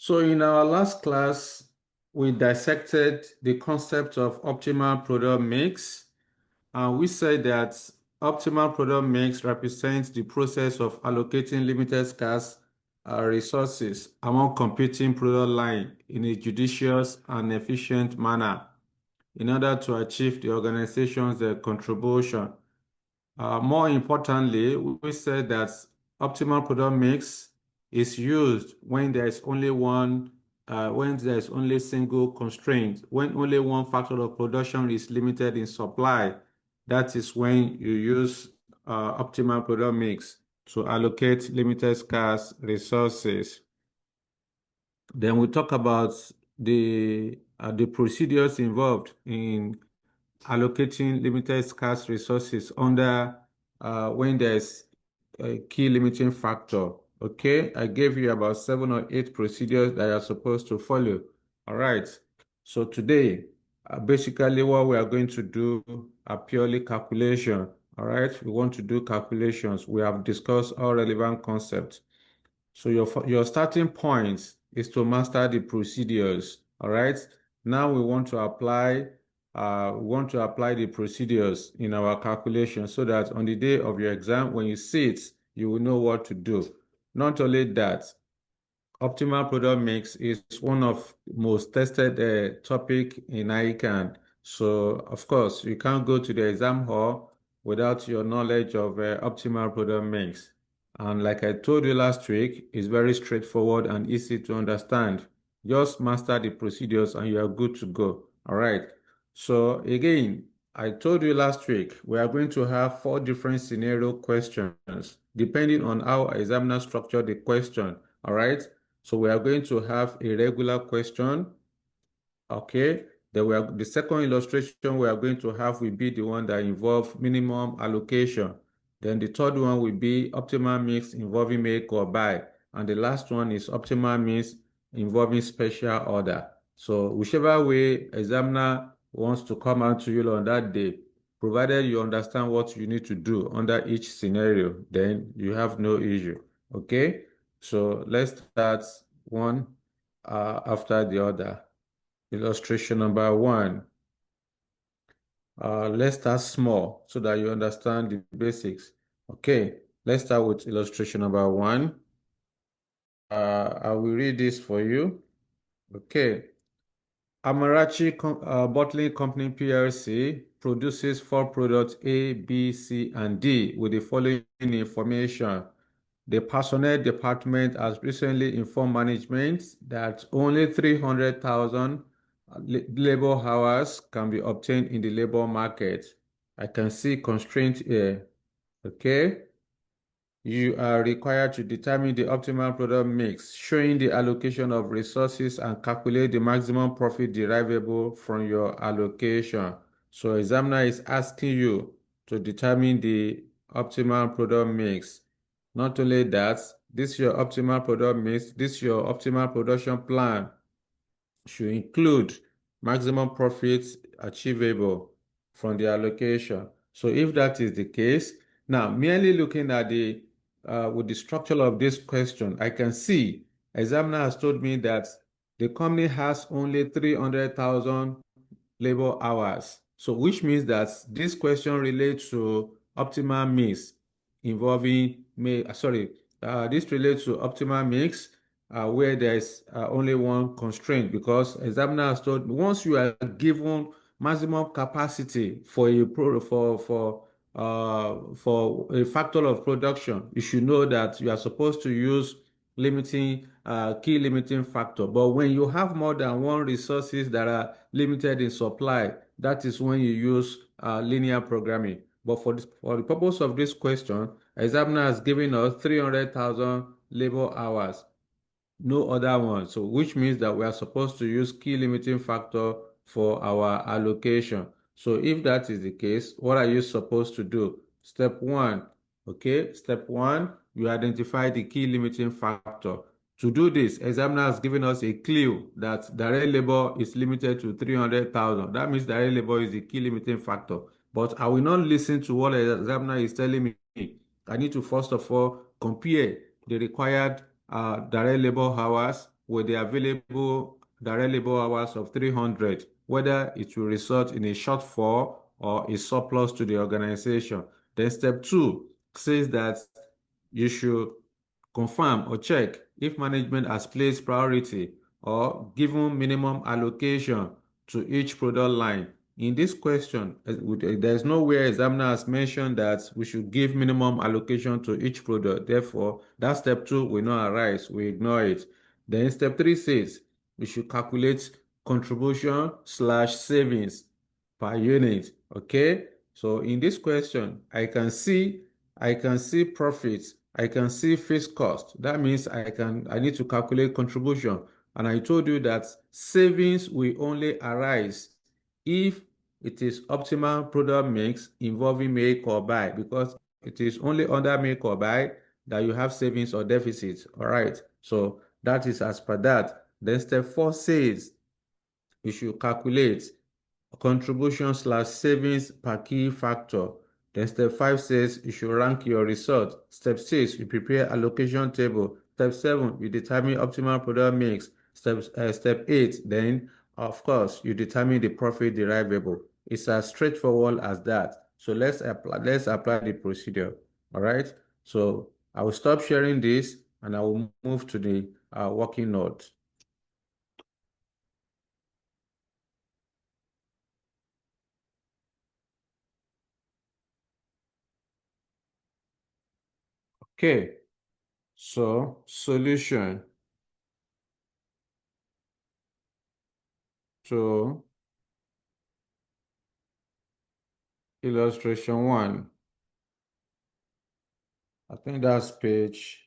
So in our last class, we dissected the concept of optimal product mix, and we said that optimal product mix represents the process of allocating limited scarce resources among competing product lines in a judicious and efficient manner in order to achieve the organization's contribution. More importantly, we said that optimal product mix is used when there is only when there is only single constraint, when only one factor of production is limited in supply. That is when you use optimal product mix to allocate limited scarce resources. Then we talk about the procedures involved in allocating limited scarce resources under when there's a key limiting factor. Okay, I gave you about 7 or 8 procedures that you're supposed to follow. All right. So today, basically what we are going to do are purely calculation. All right. We want to do calculations. We have discussed all relevant concepts. So your starting point is to master the procedures. All right. Now we want to apply the procedures in our calculation so that on the day of your exam, when you see it, you will know what to do. Not only that, optimal product mix is one of most tested topic in ICAN. So of course, you can't go to the exam hall without your knowledge of optimal product mix. And like I told you last week, it's very straightforward and easy to understand. Just master the procedures and you are good to go. All right. So again, I told you last week, we are going to have 4 different scenario questions depending on how examiner structured the question. All right. So we are going to have a regular question. Okay. The second illustration we are going to have will be the one that involves minimum allocation. Then the third one will be optimal mix involving make or buy. And the last one is optimal mix involving special order. So whichever way examiner wants to come out to you on that day, provided you understand what you need to do under each scenario, then you have no issue. Okay. So let's start one after the other. Illustration number 1. Let's start small so that you understand the basics. Okay, let's start with illustration number 1. I will read this for you. Okay. Amarachi Bottling Company PLC produces 4 products A, B, C, and D with the following information. The personnel department has recently informed management that only 300,000 labor hours can be obtained in the labor market. I can see constraint here. Okay. You are required to determine the optimal product mix, showing the allocation of resources and calculate the maximum profit derivable from your allocation. So examiner is asking you to determine the optimal product mix. Not only that, this your optimal product mix, this your optimal production plan should include maximum profits achievable from the allocation. So if that is the case, now merely looking at the with the structure of this question, I can see examiner has told me that the company has only 300,000 labor hours. So which means that this question relates to optimal mix involving this relates to optimal mix where there is only one constraint because examiner has told once you are given maximum capacity for for a factor of production, you should know that you are supposed to use limiting key limiting factor. But when you have more than one resources that are limited in supply, that is when you use linear programming. But for the purpose of this question, examiner has given us 300,000 labor hours, no other one. So which means that we are supposed to use key limiting factor for our allocation. So if that is the case, what are you supposed to do? Step 1, okay? Step 1, you identify the key limiting factor. To do this, examiner has given us a clue that direct labor is limited to 300,000. That means direct labor is the key limiting factor. But I will not listen to what the examiner is telling me. I need to first of all compare the required direct labor hours with the available direct labor hours of 300, whether it will result in a shortfall or a surplus to the organization. Then step two says that you should confirm or check if management has placed priority or given minimum allocation to each product line. In this question, there's nowhere examiner has mentioned that we should give minimum allocation to each product. Therefore, that step two will not arise. We ignore it. Then step three says we should calculate contribution slash savings per unit. Okay. So in this question, I can see profits. I can see fixed cost. That means I need to calculate contribution. And I told you that savings will only arise if it is optimal product mix involving make or buy, because it is only under make or buy that you have savings or deficits. All right. So that is as per that. Then step four says you should calculate contribution slash savings per key factor. Then step 5 says you should rank your result. Step 6, you prepare allocation table. Step 7, you determine optimal product mix. Step 8, then of course you determine the profit derivable. It's as straightforward as that. So let's apply the procedure. All right. So I will stop sharing this and I will move to the working note. Okay. So solution to illustration one. I think that's page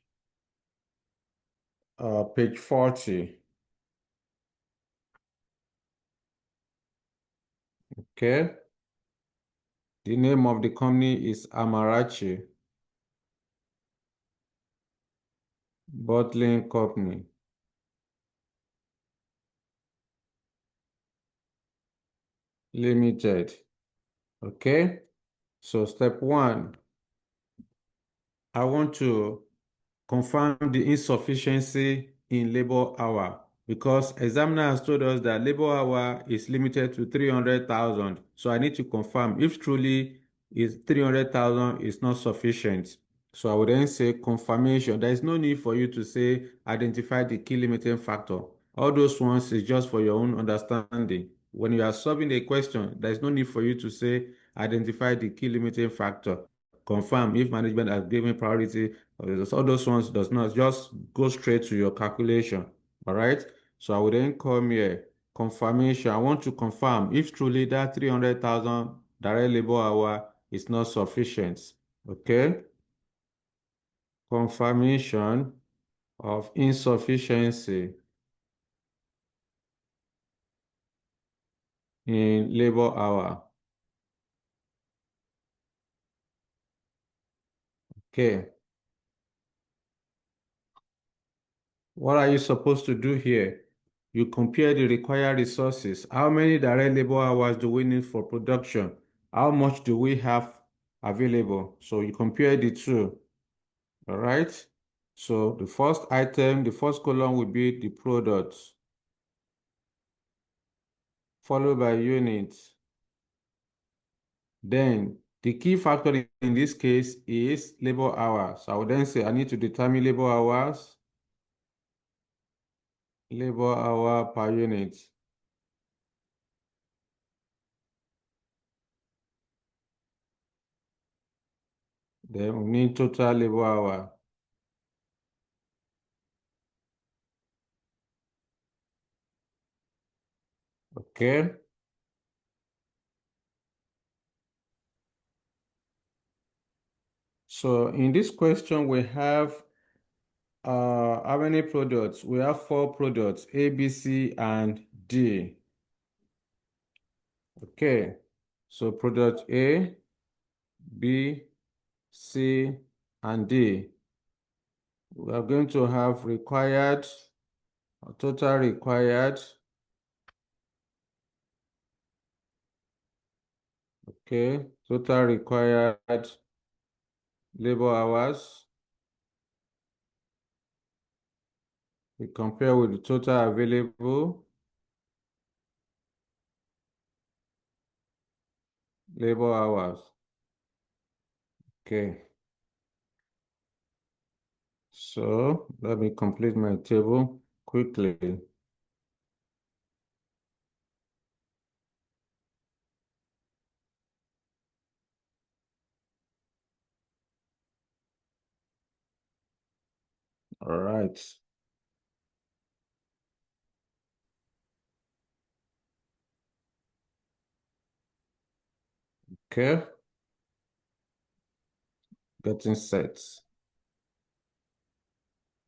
40. Okay. The name of the company is Amarachi Bottling Company Limited. Okay. So step one, I want to confirm the insufficiency in labor hour, because examiner has told us that labor hour is limited to 300,000. So I need to confirm if truly is 300,000 is not sufficient. So I would then say confirmation. There is no need for you to say identify the key limiting factor. All those ones is just for your own understanding. When you are solving a question, there is no need for you to say identify the key limiting factor. Confirm if management has given priority. All those ones does not, just go straight to your calculation. All right. So I will then come here. Confirmation. I want to confirm if truly that 300,000 direct labor hour is not sufficient. Okay. Confirmation of insufficiency in labor hour. Okay. What are you supposed to do here? You compare the required resources. How many direct labor hours do we need for production? How much do we have available? So you compare the two. All right. So the first item, the first column will be the products, followed by units. Then the key factor in this case is labor hours. So I would then say I need to determine labor hours, labor hour per unit. Then we need total labor hour. Okay. So in this question, we have how many products? We have four products, A, B, C, and D. Okay. So product A, B, C, and D. We are going to have required, total required. Okay. Total required labor hours. We compare with the total available labor hours. Okay. So let me complete my table quickly. All right. Okay. Getting set.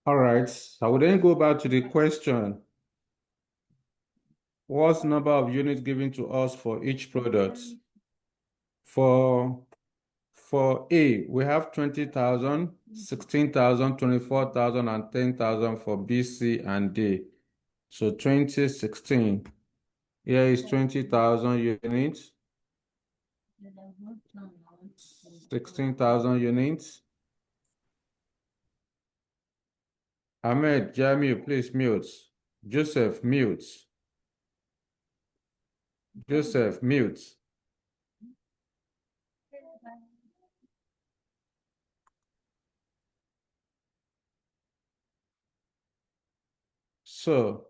All right. I will then go back to the question. What's the number of units given to us for each product? For For A, we have 20,000, 16,000, 24,000, and 10,000 for B, C, and D. So 2016, here is 20,000 units, 16,000 units. Ahmed, Jamil, please mute. Joseph, mute. Joseph, mute. So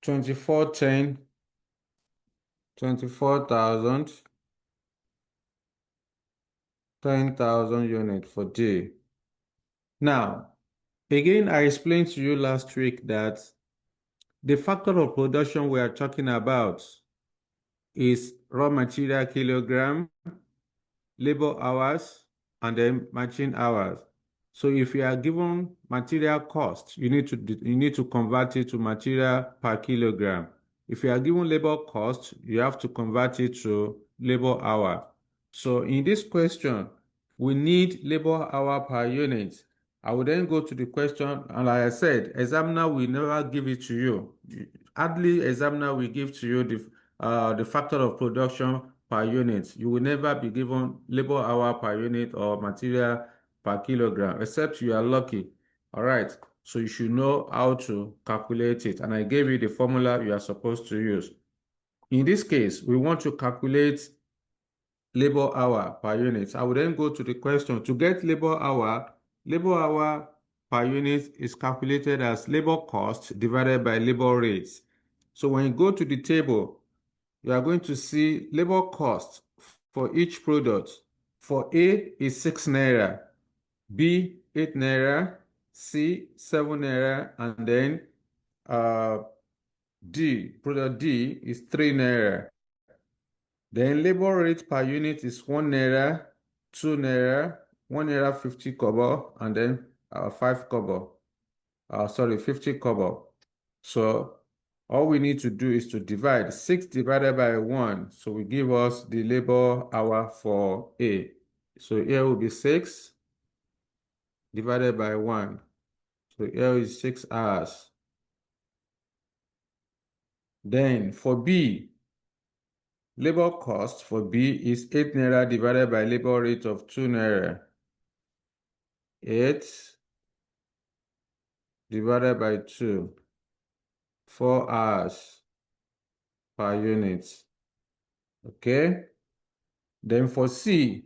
2410, 24,000, 10,000 units for D. Now, again, I explained to you last week that the factor of production we are talking about is raw material kilogram, labor hours, and then machine hours. So if you are given material cost, you need to convert it to material per kilogram. If you are given labor cost, you have to convert it to labor hour. So in this question, we need labor hour per unit. I will then go to the question, and like I said, examiner will never give it to you. Hardly examiner will give to you the factor of production per unit. You will never be given labor hour per unit or material per kilogram, except you are lucky. All right. So you should know how to calculate it. And I gave you the formula you are supposed to use. In this case, we want to calculate labor hour per unit. I will then go to the question. To get labor hour per unit is calculated as labor cost divided by labor rates. So when you go to the table, you are going to see labor cost for each product. For A is 6 naira, B 8 naira, C 7 naira, and then uh, product D is 3 naira. Then labor rate per unit is 1 naira, 2 naira, 1 naira 50 kobo, and then 5 kobo. Sorry, 50 kobo. So all we need to do is to divide 6 divided by 1. So we give us the labor hour for A. So here will be 6 divided by 1. So here is 6 hours. Then for B, labor cost for B is 8 naira divided by labor rate of 2 naira. 8 divided by 2, 4 hours per unit. Okay? Then for C,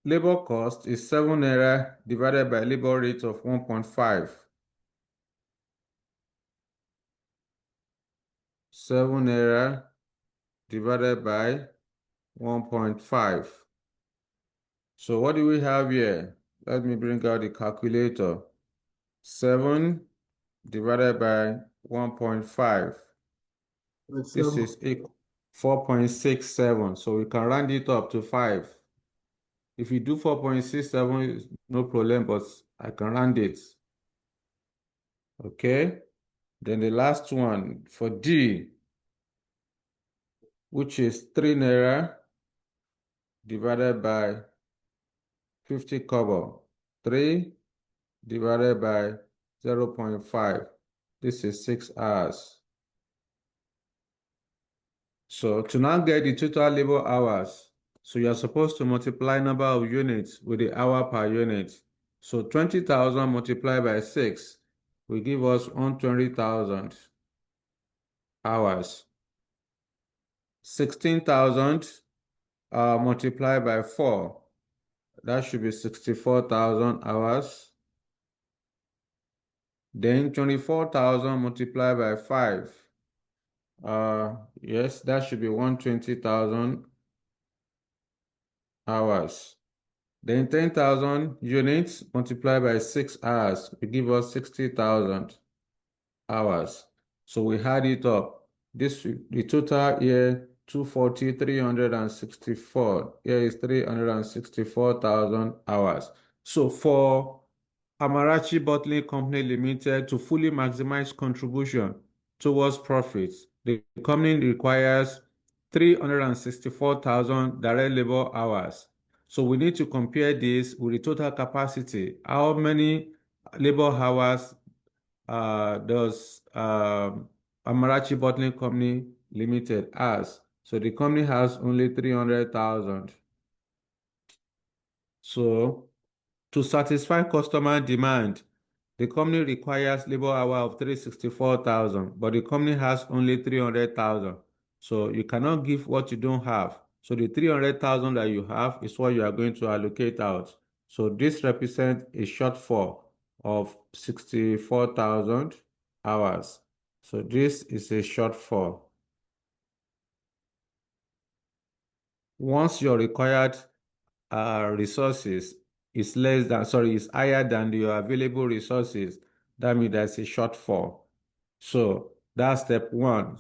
labor cost is 7 naira divided by labor rate of 1.5. 7 naira divided by 1.5. So what do we have here? Let me bring out the calculator. 7 divided by 1.5. This is 4.67. So we can round it up to 5. If you do 4.67, no problem, but I can round it. Okay. Then the last one for D, which is 3 naira divided by 50 kobo. 3 divided by 0.5. This is 6 hours. So to now get the total labor hours, So you are supposed to multiply number of units with the hour per unit. So 20,000 multiplied by 6 will give us 120,000 hours. 16,000 multiplied by 4, that should be 64,000 hours. Then 24,000 multiplied by 5. Yes, that should be 120,000 hours. Then 10,000 units multiplied by 6 hours will give us 60,000 hours. So we add it up. The total here 240, 364. Here is 364,000 hours. So for Amarachi Bottling Company Limited to fully maximize contribution towards profits, the company requires 364,000 direct labor hours. So we need to compare this with the total capacity. How many labor hours does Amarachi Bottling Company Limited has? So the company has only 300,000. So to satisfy customer demand, the company requires labor hour of 364,000, but the company has only 300,000. So you cannot give what you don't have. So the 300,000 that you have is what you are going to allocate out. So this represents a shortfall of 64,000 hours. So this is a shortfall. Once your required resources is higher than your available resources, that means there's a shortfall. So that's step one.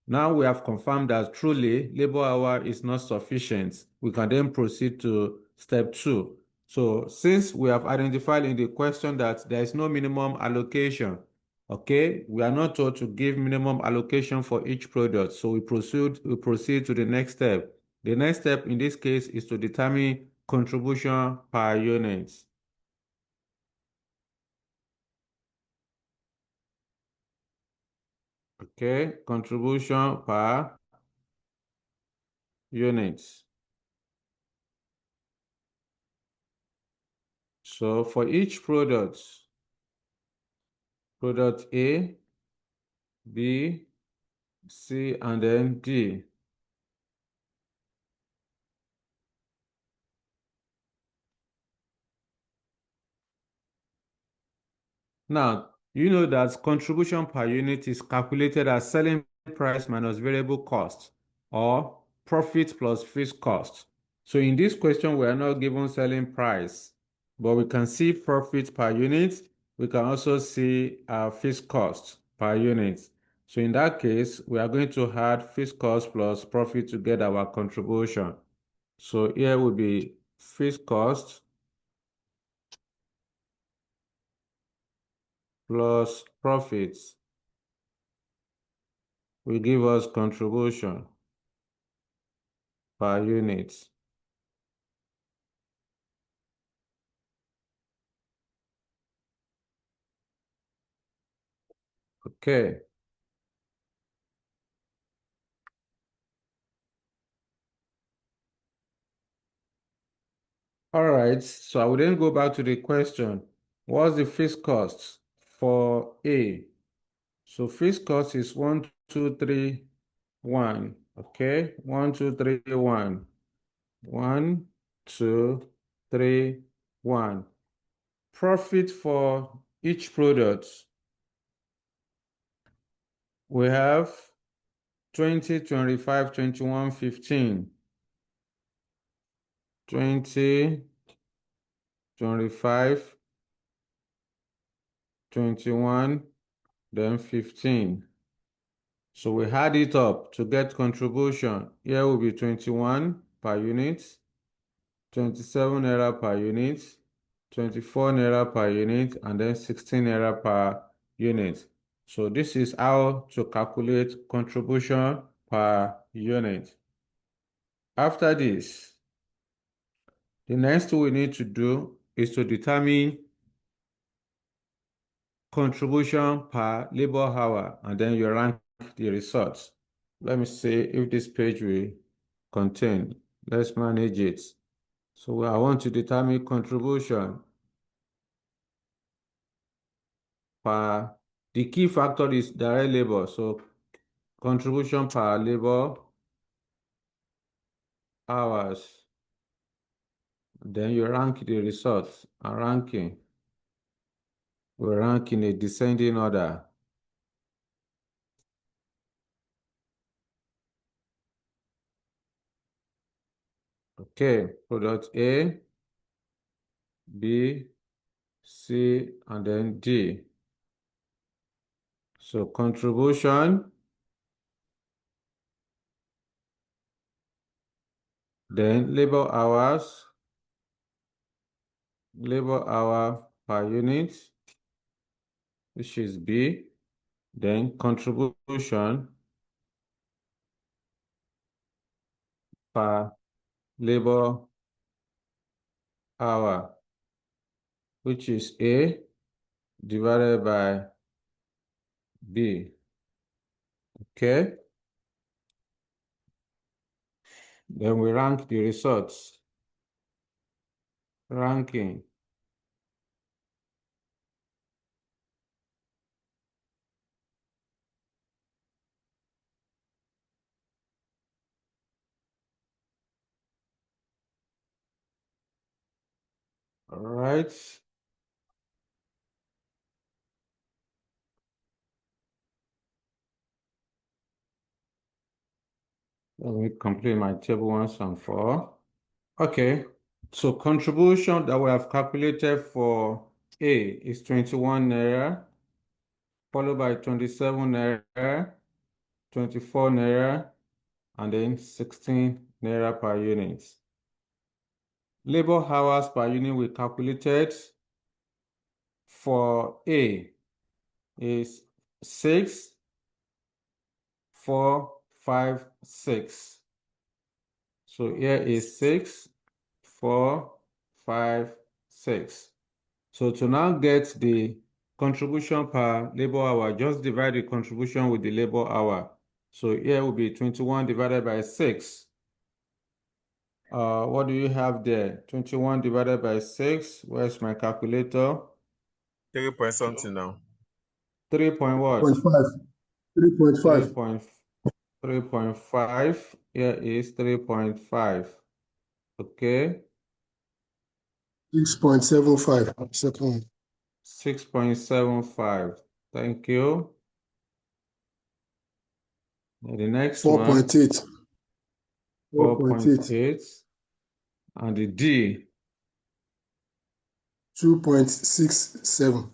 Now we have confirmed that truly labor hour is not sufficient. We can then proceed to step two. So since we have identified in the question that there is no minimum allocation, okay, we are not told to give minimum allocation for each product. So we proceed to the next step. The next step in this case is to determine contribution per unit. Okay, contribution per unit. So for each product A, B, C, and then D. Now, you know that contribution per unit is calculated as selling price minus variable cost or profit plus fixed cost. So in this question, we are not given selling price, but we can see profit per unit. We can also see fixed cost per unit. So in that case, we are going to add fixed cost plus profit to get our contribution. So here will be fixed cost plus profits will give us contribution per unit. Okay. All right. So I will then go back to the question. What's the fixed cost for A? So fixed cost is 1, 2, 3, 1. Okay. 1, 2, 3, 1. 1, 2, 3, 1. Profit for each product. We have 20, 25, 21, 15. 20, 25, 21, then 15. So we add it up to get contribution. Here will be 21 per unit, 27 naira per unit, 24 naira per unit, and then 16 naira per unit. So this is how to calculate contribution per unit. After this, the next thing we need to do is to determine contribution per labor hour, and then you rank the results. Let me see if this page will contain Let's manage it. So I want to determine contribution per, the key factor is direct labor. So contribution per labor hours. Then you rank the results. And ranking. We rank in a descending order. Okay, product A, B, C, and then D. So contribution, then labor hour per unit, which is B, then contribution per labor hour, which is A divided by B. Okay, then we rank the results. Ranking. All right. Let me complete my table once and for all. Okay, so contribution that we have calculated for A is 21 naira, followed by 27 naira, 24 naira, and then 16 naira per unit. Labor hours per unit we calculated for A is 6, 4, 5, 6. So here is 6, 4, 5, 6. So to now get the contribution per labor hour, just divide the contribution with the labor hour. So here will be 21 divided by 6. What do you have there? 21 divided by 6. Where's my calculator? 3 point something now. 3 point what? 3.5. 3.5. Here is 3.5. Okay. 6.75. Second. 6.75. Thank you. And the next 4.8. 4.8. And the D, 2.67.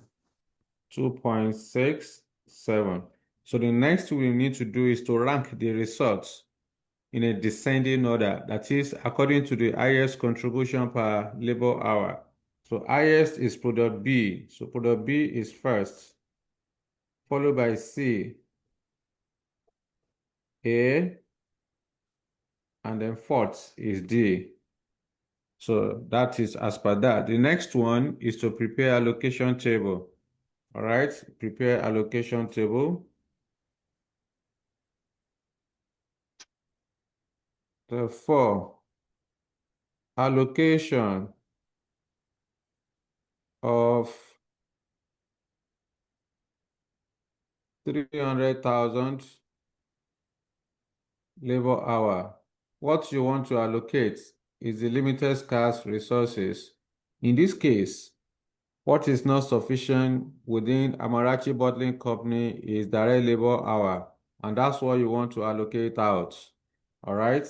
2.67. So the next we need to do is to rank the results in a descending order. That is according to the highest contribution per labor hour. So highest is product B. So product B is first, followed by C, A, and then fourth is D. So that is as per that. The next one is to prepare allocation table. All right, prepare allocation table. Therefore, allocation of 300,000 labor hour. What you want to allocate is the limited scarce resources. In this case, what is not sufficient within Amarachi Bottling Company is direct labor hour, and that's what you want to allocate out. All right?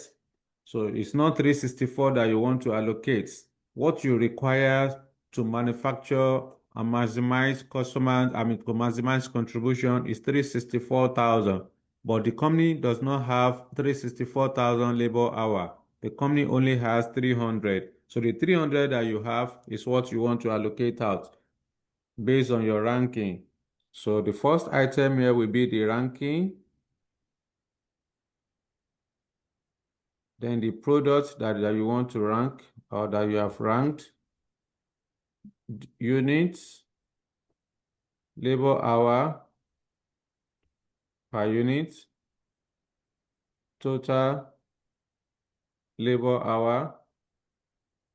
So it's not 364 that you want to allocate. What you require to manufacture and maximize to maximize contribution is 364,000. But the company does not have 364,000 labor hour. The company only has 300. So the 300 that you have is what you want to allocate out based on your ranking. So the first item here will be the ranking. Then the product that you want to rank or that you have ranked, units, labor hour per unit, total labor hour,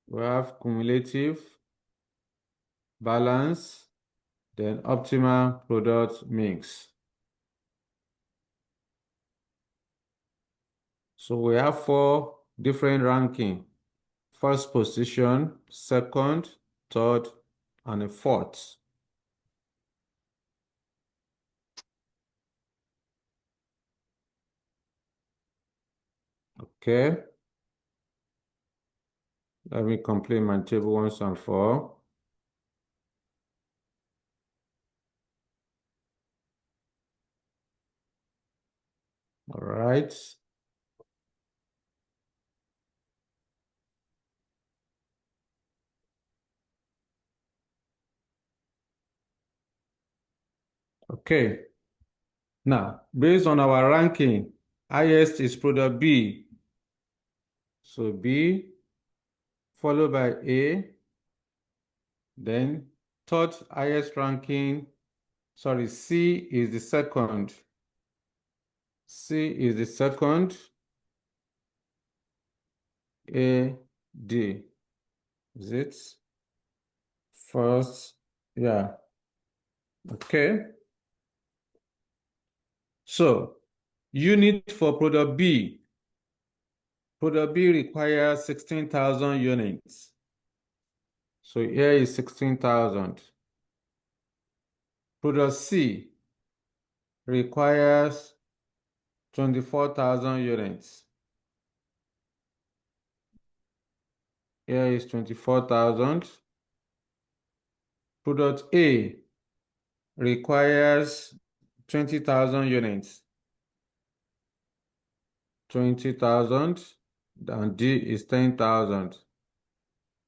we have cumulative, balance, then optimal product mix. So we have 4 different ranking. First position, second, third, and a fourth. Okay. Let me complete my table once and for all. All right. Okay. Now, based on our ranking, highest is product B. So B followed by A, then third highest ranking, sorry, C is the second. C is the second, A, D. Is it? First, yeah. Okay. So, unit for product B. Product B requires 16,000 units. So here is 16,000. Product C requires 24,000 units. Here is 24,000. Product A requires 20,000 units. 20,000, and D is 10,000.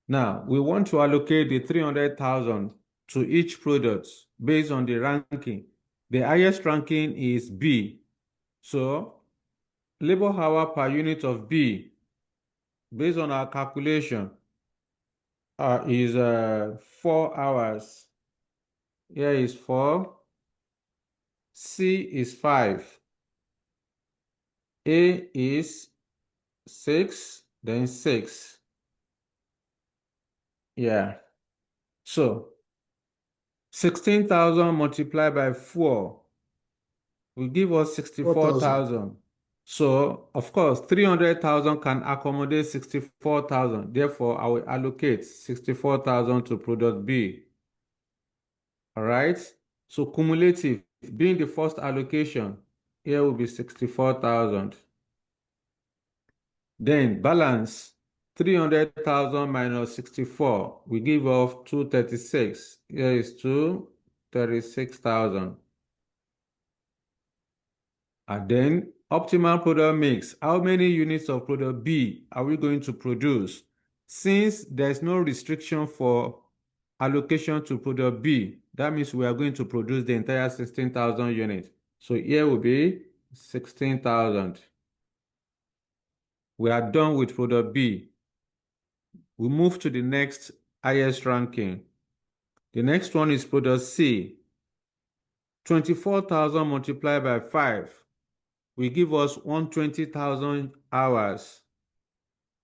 Now, we want to allocate the 300,000 to each product based on the ranking. The highest ranking is B. So, labor hour per unit of B, based on our calculation, is 4 hours. Here is 4. C is 5. A is 6, then 6. Yeah. So 16,000 multiplied by 4 will give us 4,000. 64,000. So, of course, 300,000 can accommodate 64,000. Therefore, I will allocate 64,000 to product B. All right. So, cumulative, being the first allocation, here will be 64,000. Then balance, 300,000 minus 64 will give us 236. Here is 236,000. And then optimal product mix. How many units of product B are we going to produce? Since there's no restriction for allocation to product B, that means we are going to produce the entire 16,000 units. So here will be 16,000. We are done with product B. We move to the next highest ranking. The next one is product C. 24,000 multiplied by 5 will give us 120,000 hours.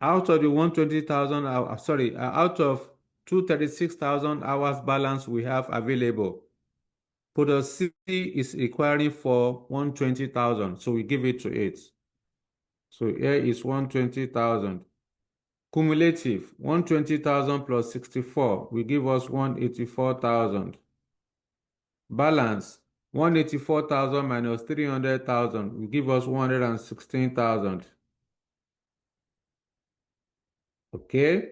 Out of the 120,000 hours, out of 236,000 hours balance we have available, product C is requiring for 120,000, so we give it to it. So here is 120,000. Cumulative, 120,000 plus 64 will give us 184,000. Balance, 184,000 minus 300,000 will give us 116,000. Okay?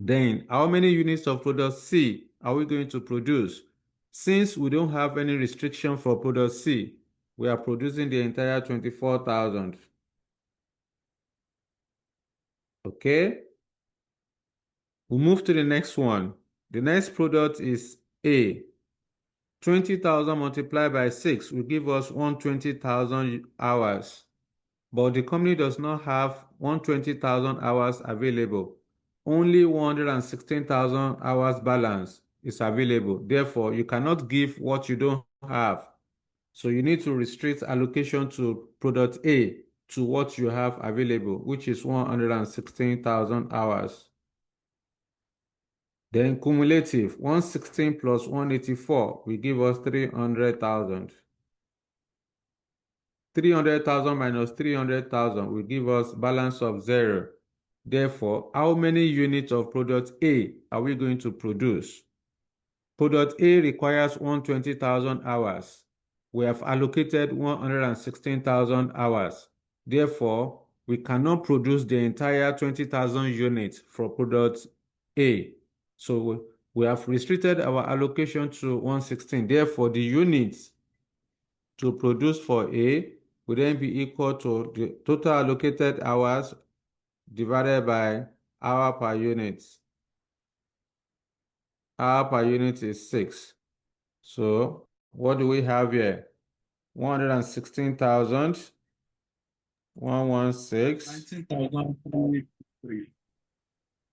Then, how many units of product C are we going to produce? Since we don't have any restriction for product C, we are producing the entire 24,000. Okay? We move to the next one. The next product is A. 20,000 multiplied by 6 will give us 120,000 hours. But the company does not have 120,000 hours available. Only 116,000 hours balance is available. Therefore, you cannot give what you don't have. So you need to restrict allocation to product A. to what you have available, which is 116,000 hours. Then cumulative, 116 plus 184 will give us 300,000. 300,000 minus 300,000 will give us balance of 0. Therefore, how many units of product A are we going to produce? Product A requires 120,000 hours. We have allocated 116,000 hours. Therefore, we cannot produce the entire 20,000 units for product A. So we have restricted our allocation to 116. Therefore, the units to produce for A will then be equal to the total allocated hours divided by hour per unit. Hour per unit is 6. So what do we have here? 116,000, 116. 19,333.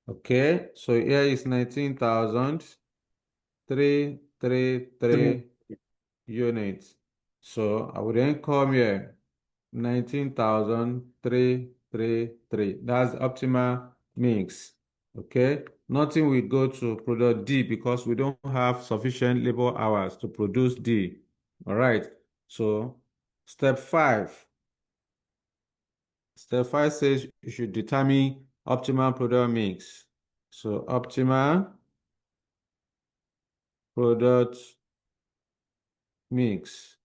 Okay, so here is 19,333 units. So I will then come here, 19,333. That's optimal mix. Okay, nothing will go to product D because we don't have sufficient labor hours to produce D. All right, so step 5. Step 5 says you should determine optimal product mix. So optimal product mix,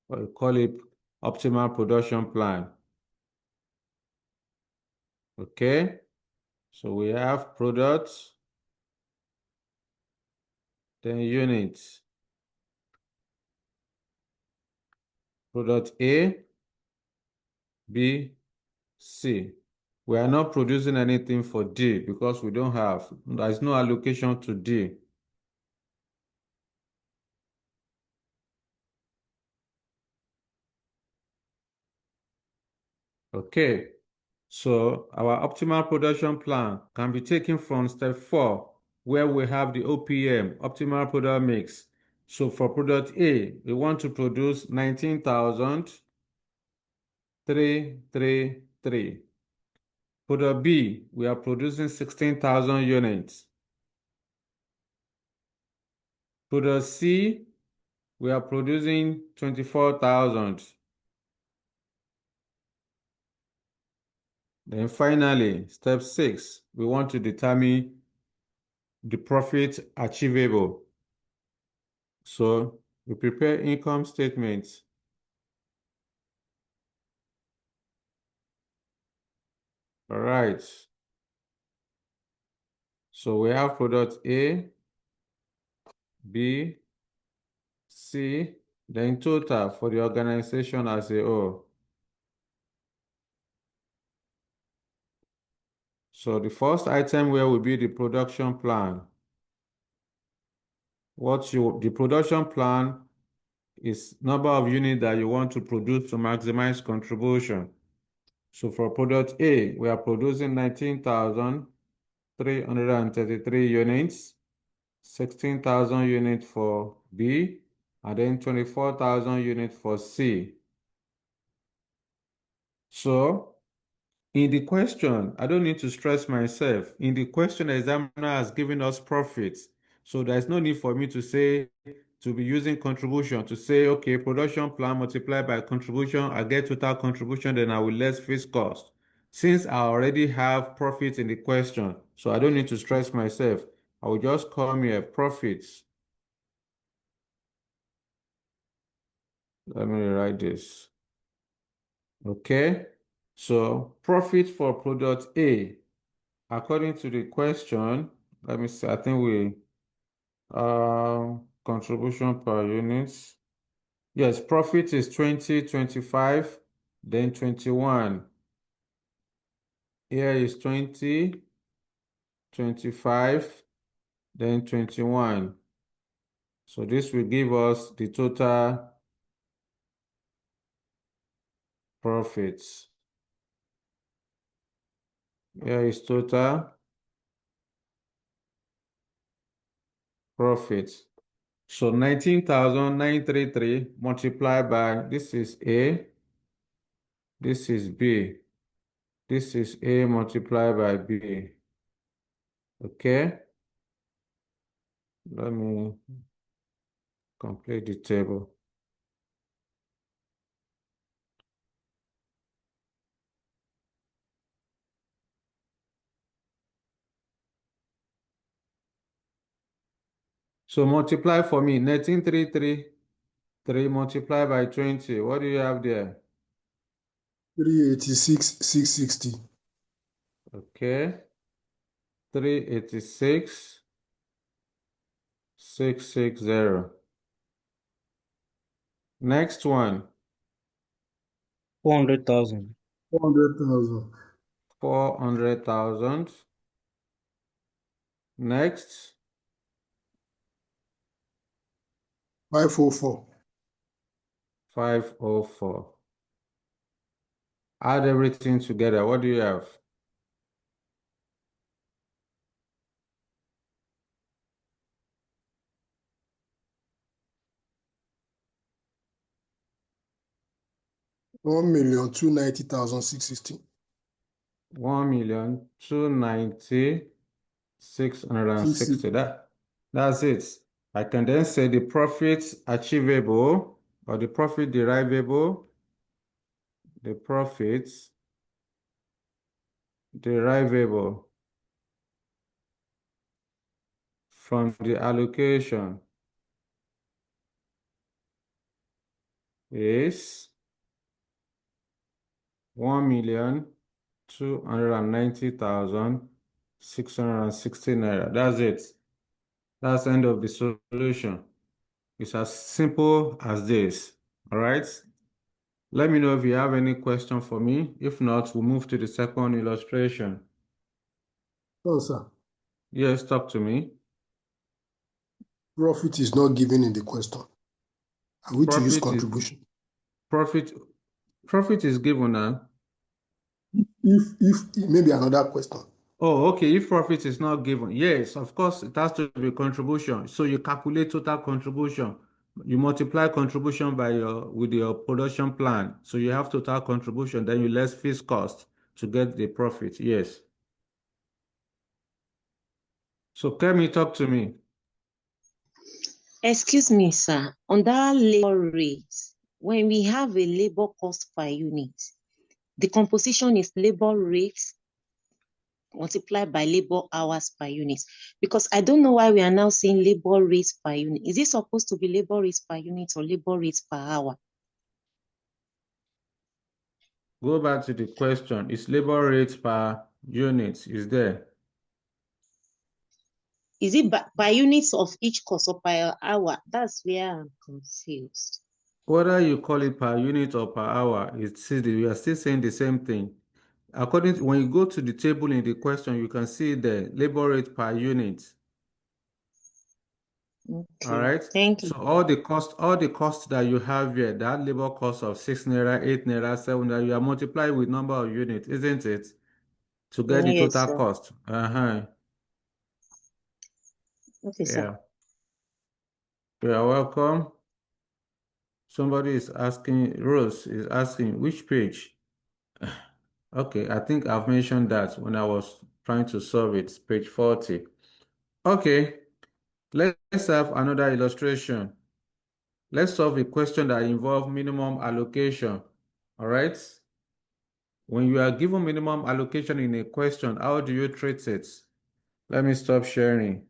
or we call it optimal production plan. Okay, so we have products, then units. Product A, B, C. We are not producing anything for D because we don't have, there is no allocation to D. Okay, so our optimal production plan can be taken from step 4, where we have the OPM, optimal product mix. So for product A, we want to produce 19,333. Product B, we are producing 16,000 units. Product C, we are producing 24,000. Then finally, step 6, we want to determine the profit achievable. So we prepare income statements. All right. So we have product A, B, C, then total for the organization as a whole. So the first item here will be the production plan. The production plan is number of units that you want to produce to maximize contribution. So for product A, we are producing 19,333 units, 16,000 units for B, and then 24,000 units for C. So in the question, I don't need to stress myself. In the question, the examiner has given us profits. So there's no need for me to say, to be using contribution to say, okay, production plan multiplied by contribution, I get total contribution, then I will less fixed cost. Since I already have profits in the question, so I don't need to stress myself. I will just come here, profits. Let me write this. Okay, so profit for product A. According to the question, let me see, I think contribution per units. Yes, profit is 20, 25, then 21. Here is 20, 25, then 21. So this will give us the total profits. Here is total profits. So 19,933 multiplied by, this is A, This is B. This is A multiplied by B. Okay? Let me complete the table. So multiply for me. 1933 multiplied by 20. What do you have there? 386, 660. Okay. 386, 660. Next one. 400,000. 400,000. 400,000. Next. 504. 504. Add everything together. What do you have? 1,290,660. 1,290,660. 660. That's it. I can then say the profit achievable or the profit derivable, the profits derivable from the allocation is 1,290,660 naira. That's it. That's the end of the solution. It's as simple as this. All right. Let me know if you have any question for me. If not, we'll move to the second illustration. No, sir. Yes, talk to me. Profit is not given in the question. Are we to use Profit is contribution? profit is given now. If maybe another question. Oh, okay. If profit is not given, yes, of course, it has to be contribution. So you calculate total contribution. You multiply contribution by with your production plan. So you have total contribution, then you less fixed cost to get the profit. Yes. So Kemi, talk to me. Excuse me, sir. On that labor rate, when we have a labor cost per unit, the composition is labor rates multiplied by labor hours per unit. Because I don't know why we are now saying labor rates per unit. Is it supposed to be labor rates per unit or labor rates per hour? Go back to the question. Is labor rate per unit? Is there? Is it by units of each cost or per hour? That's where I'm confused. Whether you call it per unit or per hour, we are still saying the same thing. According to when you go to the table in the question, you can see the labor rate per unit. All Okay, right. thank you. So all the costs that you have here, that labor cost of 6 naira, 8 naira, 7 naira, you are multiplying with number of units, isn't it? To get the Yes, total sir. cost. Okay, sir. Yeah. You are welcome. Somebody is asking, Rose is asking, which page? Okay, I think I've mentioned that when I was trying to solve it, page 40. Okay, let's have another illustration. Let's solve a question that involves minimum allocation. All right. When you are given minimum allocation in a question, how do you treat it? Let me stop sharing.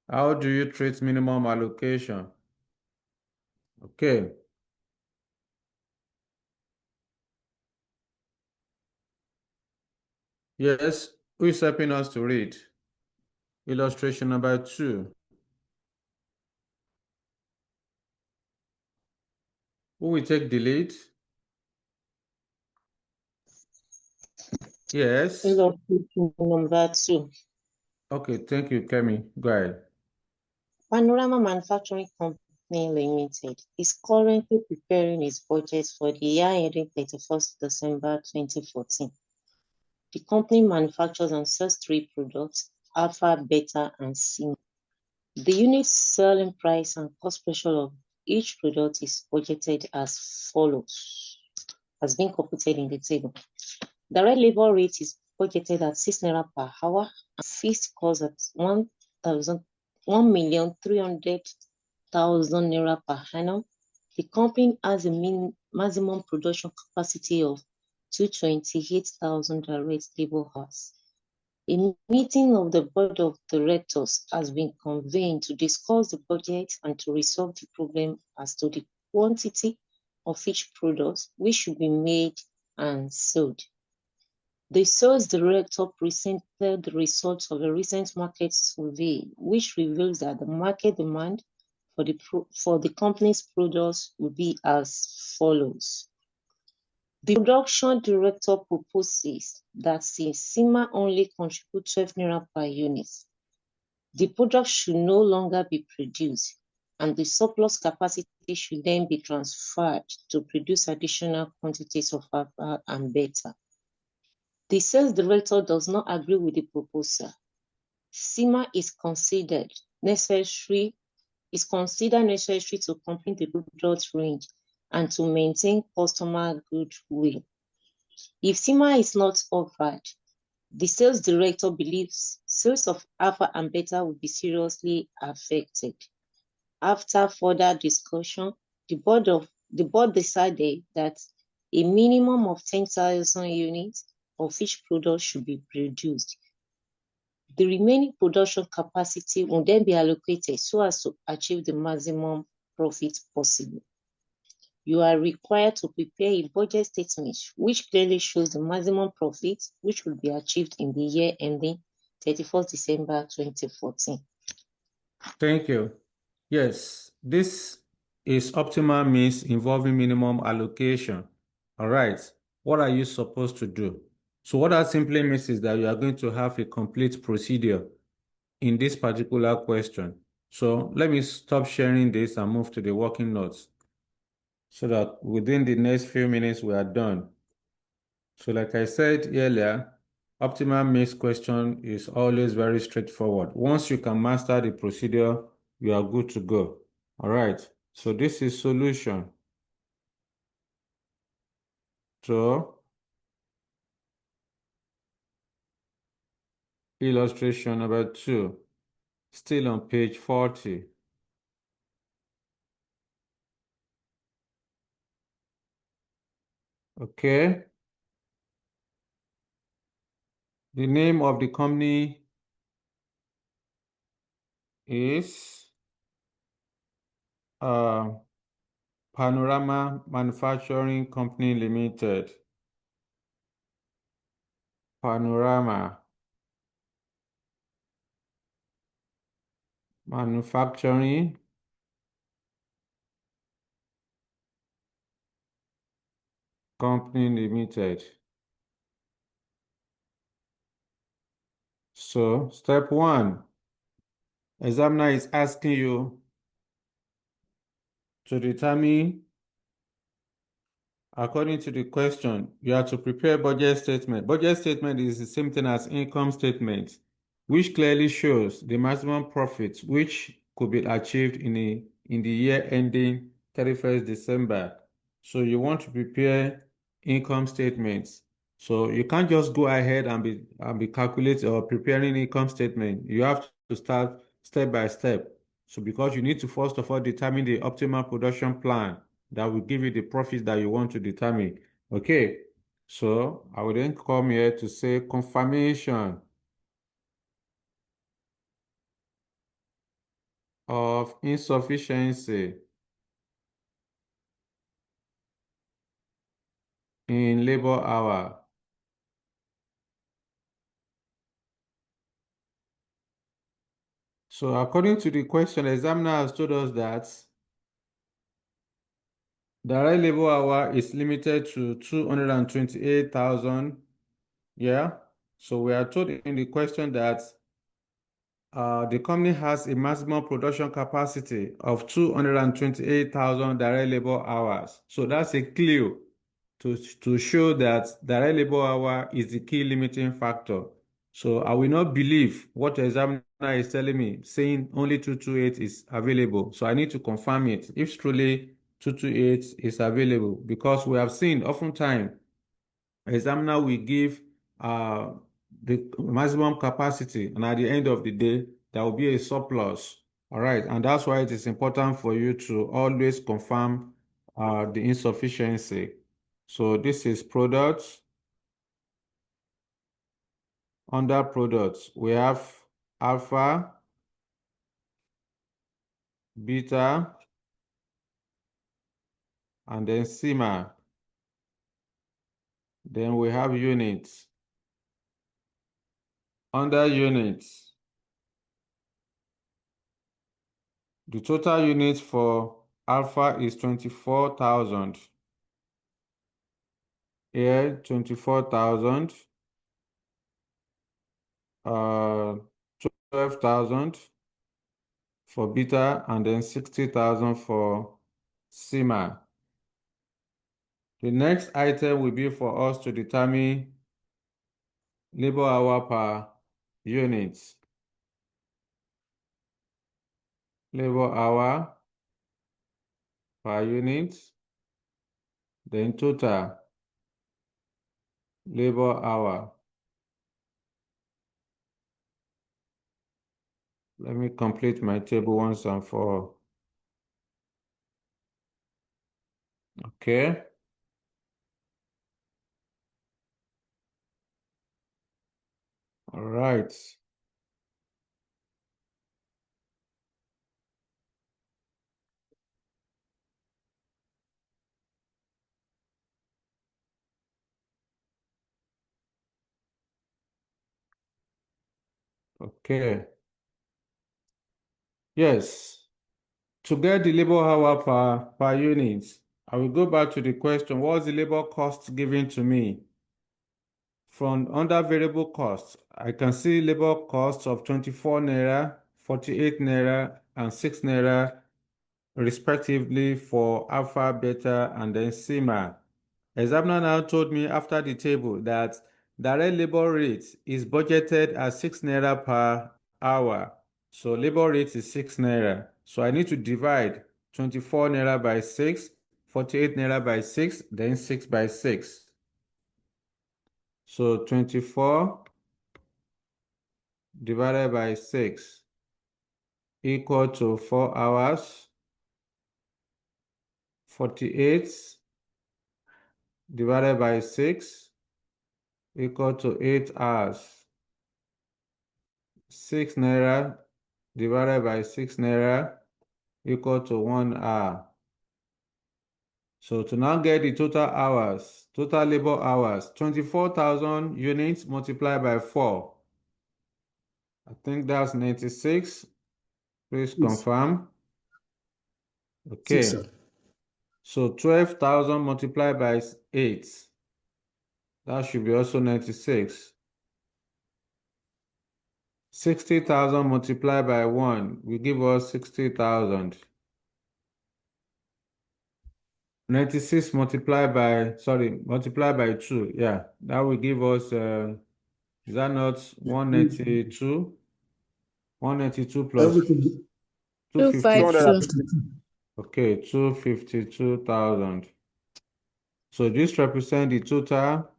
How do you treat minimum allocation? Okay. Yes, who is helping us to read? Illustration number 2. Who will take the lead? Yes. Illustration number 2. Okay, thank you, Kemi. Go ahead. Panorama Manufacturing Company Limited is currently preparing its budget for the year ending 31st December 2014. The company manufactures and sells 3 products, Alpha, Beta, and Sigma. The unit selling price and cost pressure of each product is budgeted as follows. has been computed in the table. Direct labor rate is budgeted at 6 naira per hour and fixed cost at 1,300,000 naira per annum. The company has a maximum production capacity of 228,000 direct labor hours. A meeting of the board of directors has been convened to discuss the budget and to resolve the problem as to the quantity of each product which should be made and sold. The sales director presented the results of a recent market survey, which reveals that the market demand for the company's products will be as follows. The production director proposes that since CIMA only contributes 12 naira per unit, the product should no longer be produced, and the surplus capacity should then be transferred to produce additional quantities of alpha and beta. The sales director does not agree with the proposal. CIMA is considered necessary to complete the product range and to maintain customer goodwill. If CIMA is not offered, the sales director believes sales of alpha and beta will be seriously affected. After further discussion, the board decided that a minimum of 10,000 units of each product should be produced. The remaining production capacity will then be allocated so as to achieve the maximum profit possible. You are required to prepare a budget statement which clearly shows the maximum profit which will be achieved in the year ending 31st December 2014. Thank you. Yes, this is optimal means involving minimum allocation. All right. What are you supposed to do? So what that simply means is that you are going to have a complete procedure in this particular question. So let me stop sharing this and move to the working notes so that within the next few minutes we are done. So like I said earlier, optimal mix question is always very straightforward. Once you can master the procedure, you are good to go. All right. So this is solution. So illustration number 2, still on page 40. Okay. The name of the company is Panorama Manufacturing Company Limited. Panorama Manufacturing Company Limited. So step 1, examiner is asking you to determine, according to the question, you have to prepare budget statement. Budget statement is the same thing as income statement, which clearly shows the maximum profit which could be achieved in the year ending 31st December. So you want to prepare income statements. So you can't just go ahead and be calculating or preparing income statement. You have to start step by step. So because you need to first of all determine the optimal production plan that will give you the profits that you want to determine. Okay, so I will then come here to say confirmation of insufficiency in labor hour. So according to the question, the examiner has told us that direct labor hour is limited to 228,000. Yeah. So we are told in the question that the company has a maximum production capacity of 228,000 direct labor hours. So that's a clue to show that direct labor hour is the key limiting factor. So I will not believe what the examiner is telling me, saying only 228 is available. So I need to confirm it. If truly 228 is available, because we have seen oftentimes examiner will give the maximum capacity, and at the end of the day, there will be a surplus. All right, and that's why it is important for you to always confirm the insufficiency. So this is products. Under products, we have alpha, beta, and then sigma. Then we have units. Under units, the total units for alpha is 24,000. Here, 24,000, 12,000 for beta, and then 60,000 for sigma. The next item will be for us to determine labor hour per unit. Labor hour per unit, then total labor hour. Let me complete my table once and for all. Okay. All right. Okay. Yes. To get the labor hour per unit, I will go back to the question, what's the labor cost given to me? From under variable costs, I can see labor costs of 24 naira, 48 naira, and 6 naira, respectively, for alpha, beta, and then sigma. Examiner now told me after the table that direct labor rate is budgeted at 6 naira per hour. So labor rate is 6 naira. So I need to divide 24 naira by 6, 48 naira by 6, then 6 by 6. So 24 divided by 6 equal to 4 hours. 48 divided by 6 equal to 8 hours. 6 naira divided by 6 naira equal to 1 hour. So to now get the total hours, total labor hours, 24,000 units multiplied by 4. I think that's 96. Please confirm. Okay. Yes, sir. So 12,000 multiplied by 8. That should be also 96. 60,000 multiplied by 1 will give us 60,000. 96 multiplied by 2. Yeah, that will give us, is that not 192? 192 plus Everything. 252. 252. Okay, 252,000. So this represents the total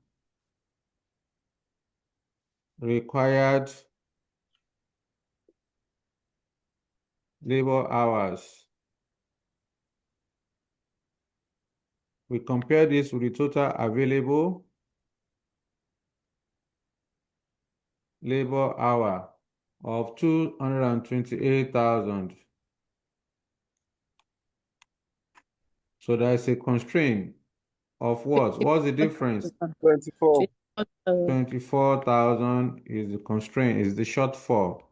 required labor hours. We compare this with the total available labor hour of 228,000. So there is a constraint of what? What's the difference? 24. 24,000 is the constraint, is the shortfall.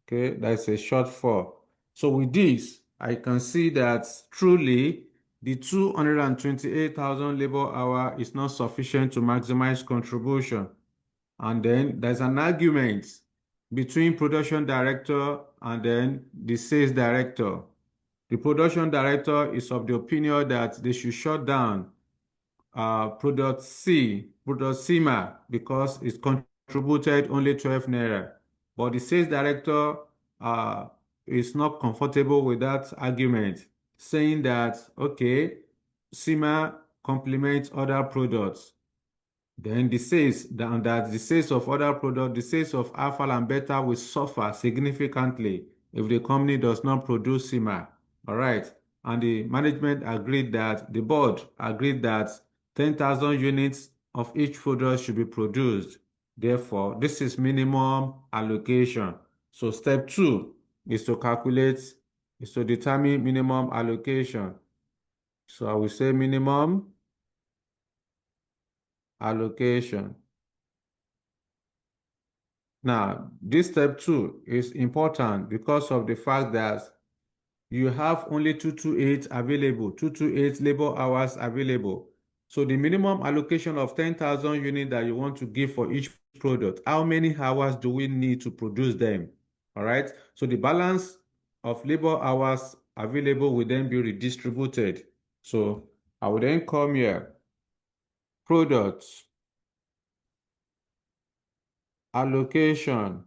Okay, that's a shortfall. So with this, I can see that truly the 228,000 labor hour is not sufficient to maximize contribution. And then there's an argument between production director and then the sales director. The production director is of the opinion that they should shut down product CIMA, because it contributed only 12 naira. But the sales director is not comfortable with that argument, saying that, okay, SEMA complements other products, then the sales that the sales of other products, the sales of alpha and beta will suffer significantly if the company does not produce SEMA. All right. And the management agreed that, the board agreed that 10,000 units of each product should be produced. Therefore, this is minimum allocation. So step 2 is to determine minimum allocation. So I will say minimum allocation. Now, this step 2 is important because of the fact that you have only 228 available, 228 labor hours available. So the minimum allocation of 10,000 units that you want to give for each product, how many hours do we need to produce them? All right. So the balance of labor hours available will then be redistributed. So I will then come here, products, allocation,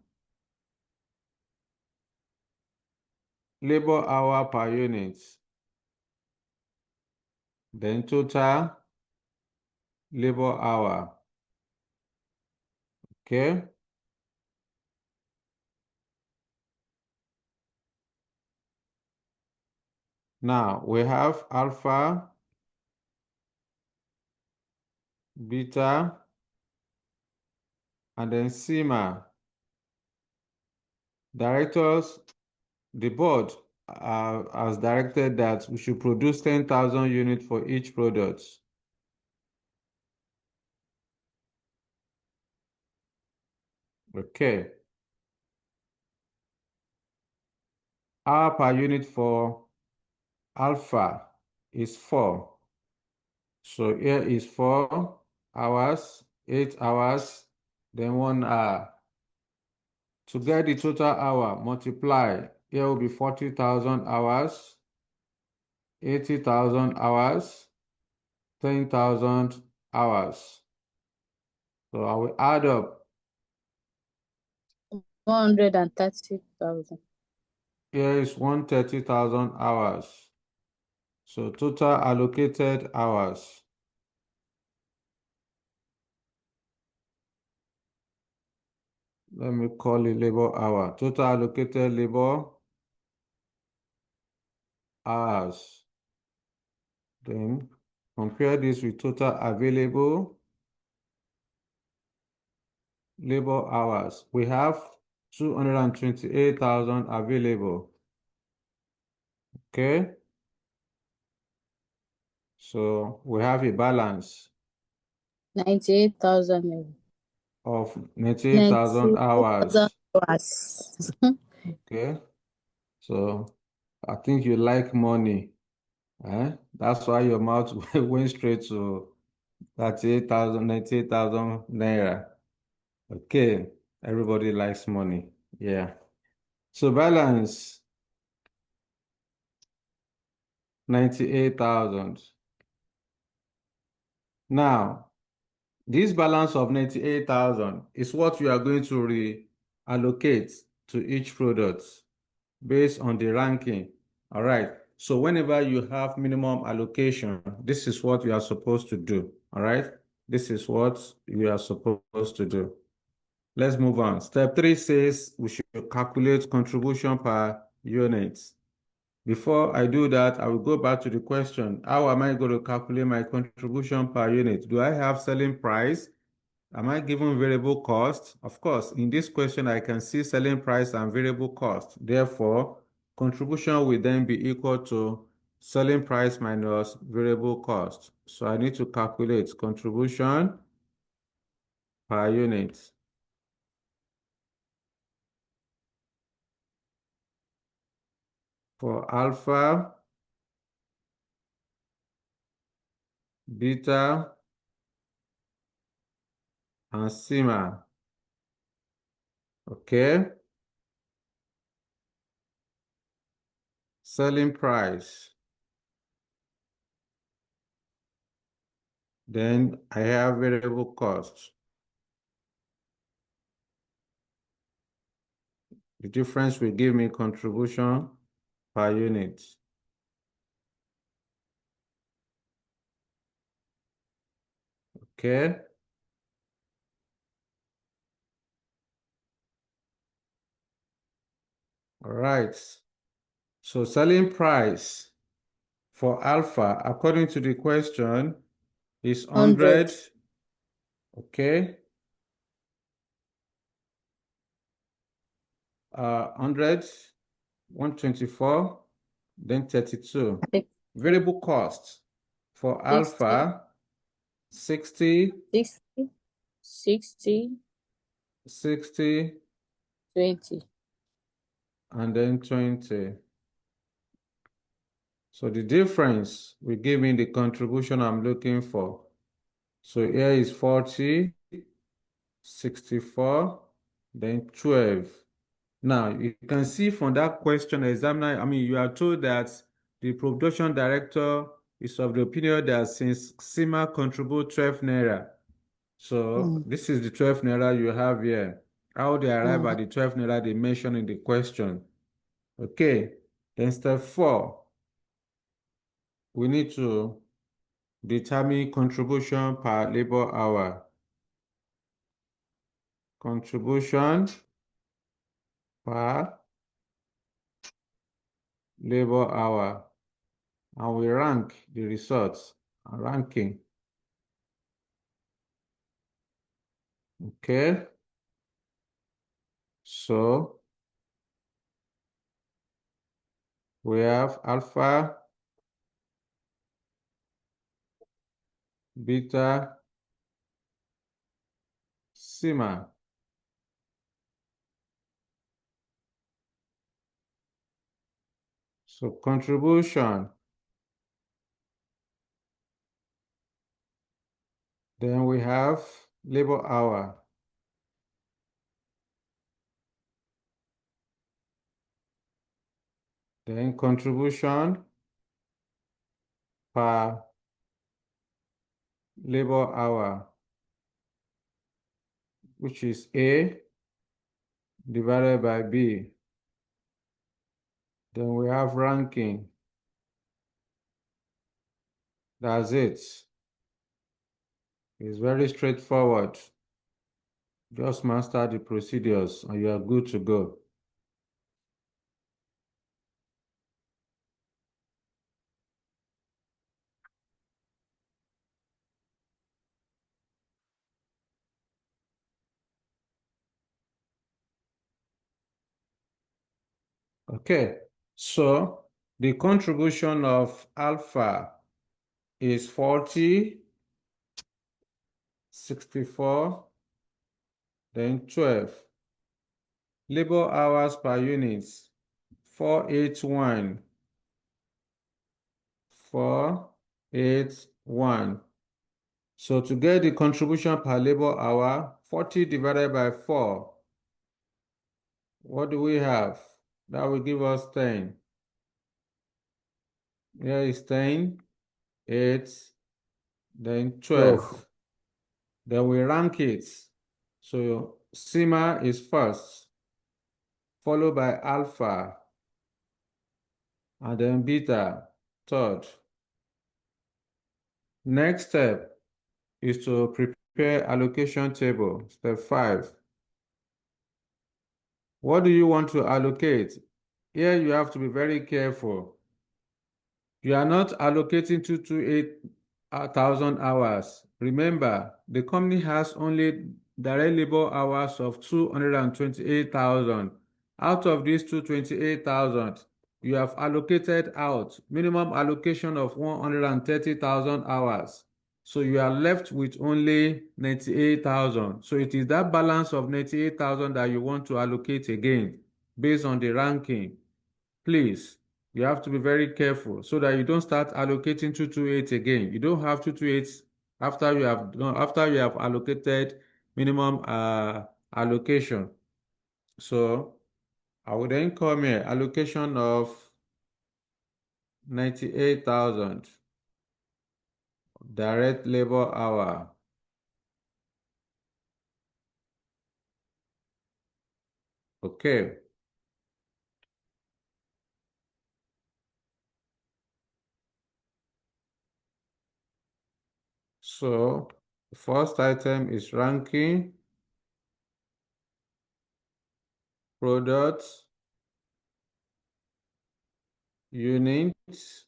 labor hour per unit, then total labor hour. Okay. Now we have alpha, beta, and then sigma. Directors, the board has directed that we should produce 10,000 units for each product. Okay. Hour per unit for alpha is 4. So here is 4 hours, 8 hours, then 1 hour. To get the total hour, multiply. Here will be 40,000 hours, 80,000 hours, 10,000 hours. So I will add up. 130,000. Here is 130,000 hours. So total allocated hours. Let me call it labor hour. Total allocated labor hours. Then compare this with total available labor hours. We have 228,000 available. Okay. So we have a balance 98,000. of 98,000 hours. hours. Okay. So I think you like money. That's why your mouth went straight to 38,000, 98,000 naira. Okay. Everybody likes money. Yeah. So balance 98,000. Now, this balance of 98,000 is what you are going to reallocate to each product based on the ranking. All right. So whenever you have minimum allocation, this is what you are supposed to do. All right. This is what you are supposed to do. Let's move on. Step 3 says we should calculate contribution per unit. Before I do that, I will go back to the question. How am I going to calculate my contribution per unit? Do I have selling price? Am I given variable cost? Of course, in this question, I can see selling price and variable cost. Therefore, contribution will then be equal to selling price minus variable cost. So I need to calculate contribution per unit. For alpha, beta, and sigma. Okay. Selling price. Then I have variable cost. The difference will give me contribution per unit. Okay. All right. So selling price for alpha, according to the question, is 100. 100. Okay. 100, 124, then 32. Variable cost for 60, alpha, 60, 60, 60, 60, 20. and then 20. So the difference will give me the contribution I'm looking for. So here is 40, 64, then 12. Now, you can see from that question, examiner, you are told that the production director is of the opinion that since SEMA contribute 12 naira, so this is the 12 naira you have here. How they arrive at the 12 naira they mentioned in the question. Okay, then step 4, we need to determine contribution per labor hour. Contribution per labor hour. And we rank the results. Ranking. Okay. So we have alpha, beta, sigma. So contribution. Then we have labor hour. Then contribution per labor hour, which is A divided by B. Then we have ranking. That's it. It's very straightforward. Just master the procedures and you are good to go. Okay, so the contribution of alpha is 40, 64, then 12. Labor hours per unit, 481, 481. So to get the contribution per labor hour, 40 divided by 4, what do we have? That will give us 10. Here is 10, 8, then 12. Then we rank it. So sigma is first, followed by alpha, and then beta, third. Next step is to prepare allocation table, step 5. What do you want to allocate? Here you have to be very careful. You are not allocating 228,000 hours. Remember, the company has only direct labor hours of 228,000. Out of these 228,000, you have allocated out minimum allocation of 130,000 hours. So you are left with only 98,000. So it is that balance of 98,000 that you want to allocate again based on the ranking. Please, you have to be very careful so that you don't start allocating 228 again. You don't have 228 after you have allocated minimum allocation. So I will then come here allocation of 98,000 direct labor hour. Okay, So the first item is ranking, products, units,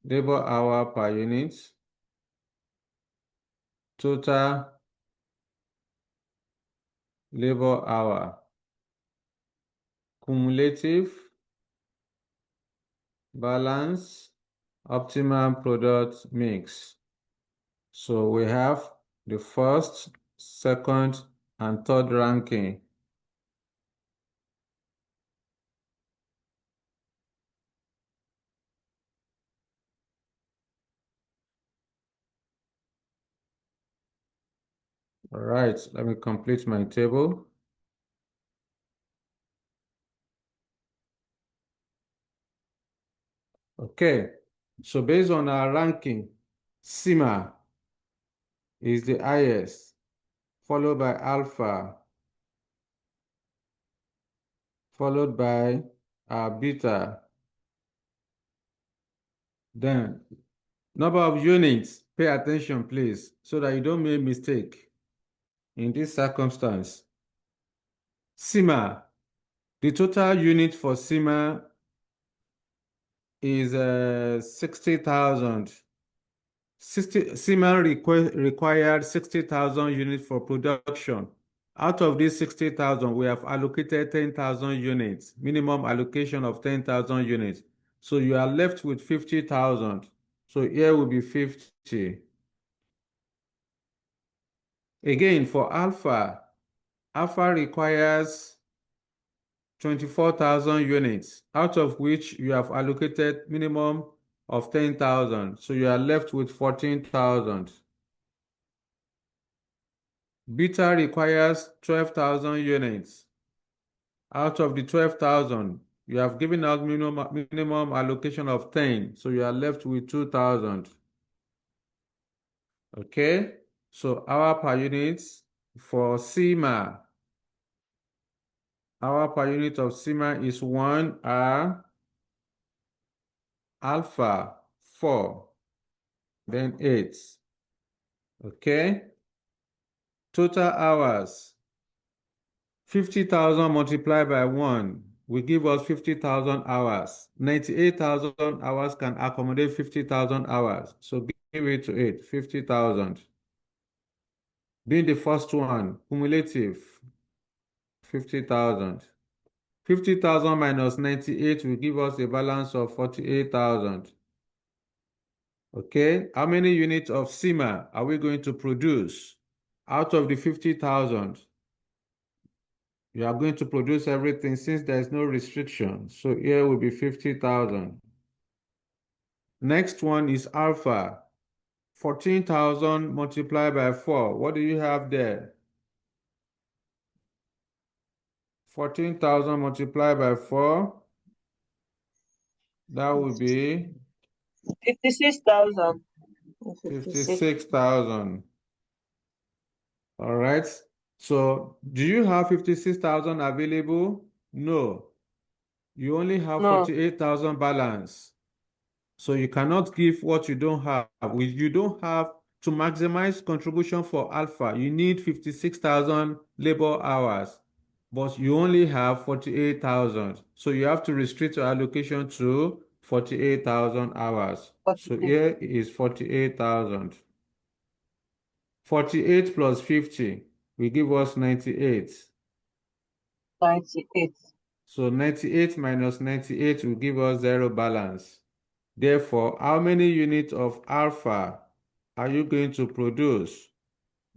labor hour per unit, total labor hour, cumulative, balance, optimal product mix. So we have the first, second, and third ranking. All right, let me complete my table. Okay, so based on our ranking, sigma is the highest, followed by alpha, followed by beta. Then number of units, pay attention please, so that you don't make mistake in this circumstance. Sigma, the total unit for sigma is 60,000. Sigma required 60,000 units for production. Out of these 60,000, we have allocated 10,000 units, minimum allocation of 10,000 units. So you are left with 50,000. So here will be 50. Again, for alpha, alpha requires 24,000 units, out of which you have allocated minimum of 10,000. So you are left with 14,000. Beta requires 12,000 units. Out of the 12,000, you have given out minimum allocation of 10, so you are left with 2,000. Okay, so hour per unit for sigma. Hour per unit of sigma is 1 hour, alpha 4, then 8. Okay, total hours 50,000 multiplied by 1 will give us 50,000 hours. 98,000 hours can accommodate 50,000 hours. So give it to it, 50,000. Being the first one, cumulative, 50,000. 50,000 minus 98 will give us a balance of 48,000. Okay, how many units of sigma are we going to produce out of the 50,000? You are going to produce everything since there is no restriction. So here will be 50,000. Next one is alpha. 14,000 multiplied by 4. What do you have there? 14,000 multiplied by 4. That would be 56,000. 56,000. All right. So do you have 56,000 available? No. You only have No. 48,000 balance. So you cannot give what you don't have. You don't have to maximize contribution for alpha. You need 56,000 labor hours, but you only have 48,000. So you have to restrict your allocation to 48,000 hours. So 48. here is 48,000. 48 plus 50 will give us 98. 98. So 98 minus 98 will give us zero balance. Therefore, how many units of alpha are you going to produce?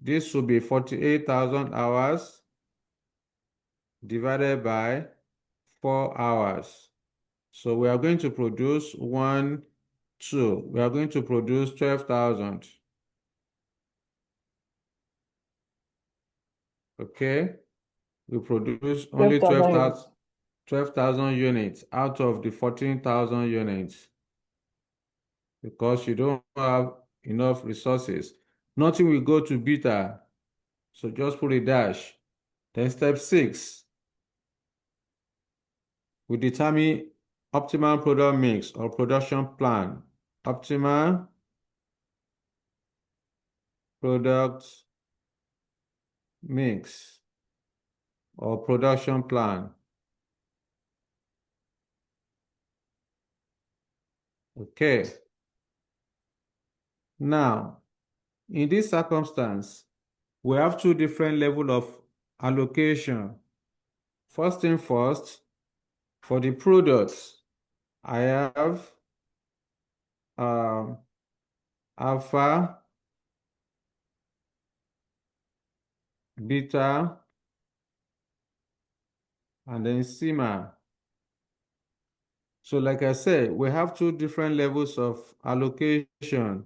This will be 48,000 hours divided by 4 hours. So we are going to produce 1, 2. We are going to produce 12,000. Okay? We produce only 12,000 units out of the 14,000 units because you don't have enough resources. Nothing will go to beta, so just put a dash. Then step 6, we determine optimal product mix or production plan. Optimal product mix or production plan. Okay. Now, in this circumstance, we have two different levels of allocation. First thing first, for the products, I have alpha, beta, and then sigma. So like I said, we have two different levels of allocation.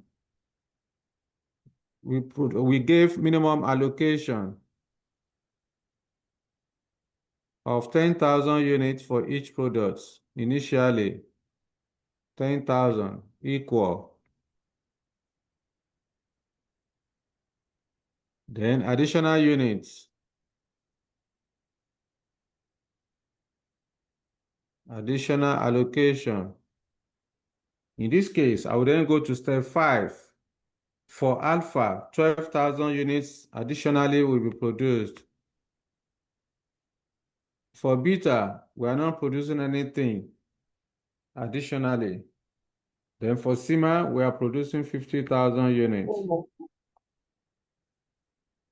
We gave minimum allocation of 10,000 units for each product initially. 10,000 equal. Then additional units. Additional allocation. In this case, I will then go to step 5. For alpha, 12,000 units additionally will be produced. For beta, we are not producing anything additionally. Then for sigma, we are producing 50,000 units.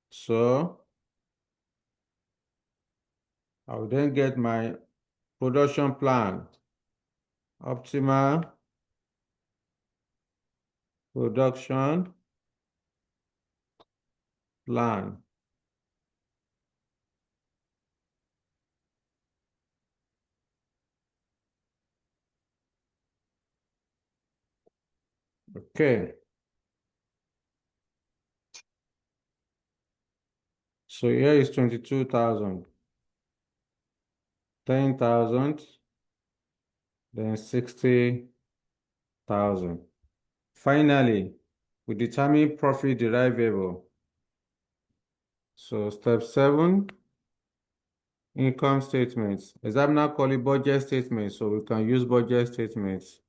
So I will then get my production plan. Optimal production plan. Okay. So here is 22,000. 10,000. Then 60,000. Finally, we determine profit derivable. So step 7, income statements. Examiner call it budget statements, so we can use budget statements.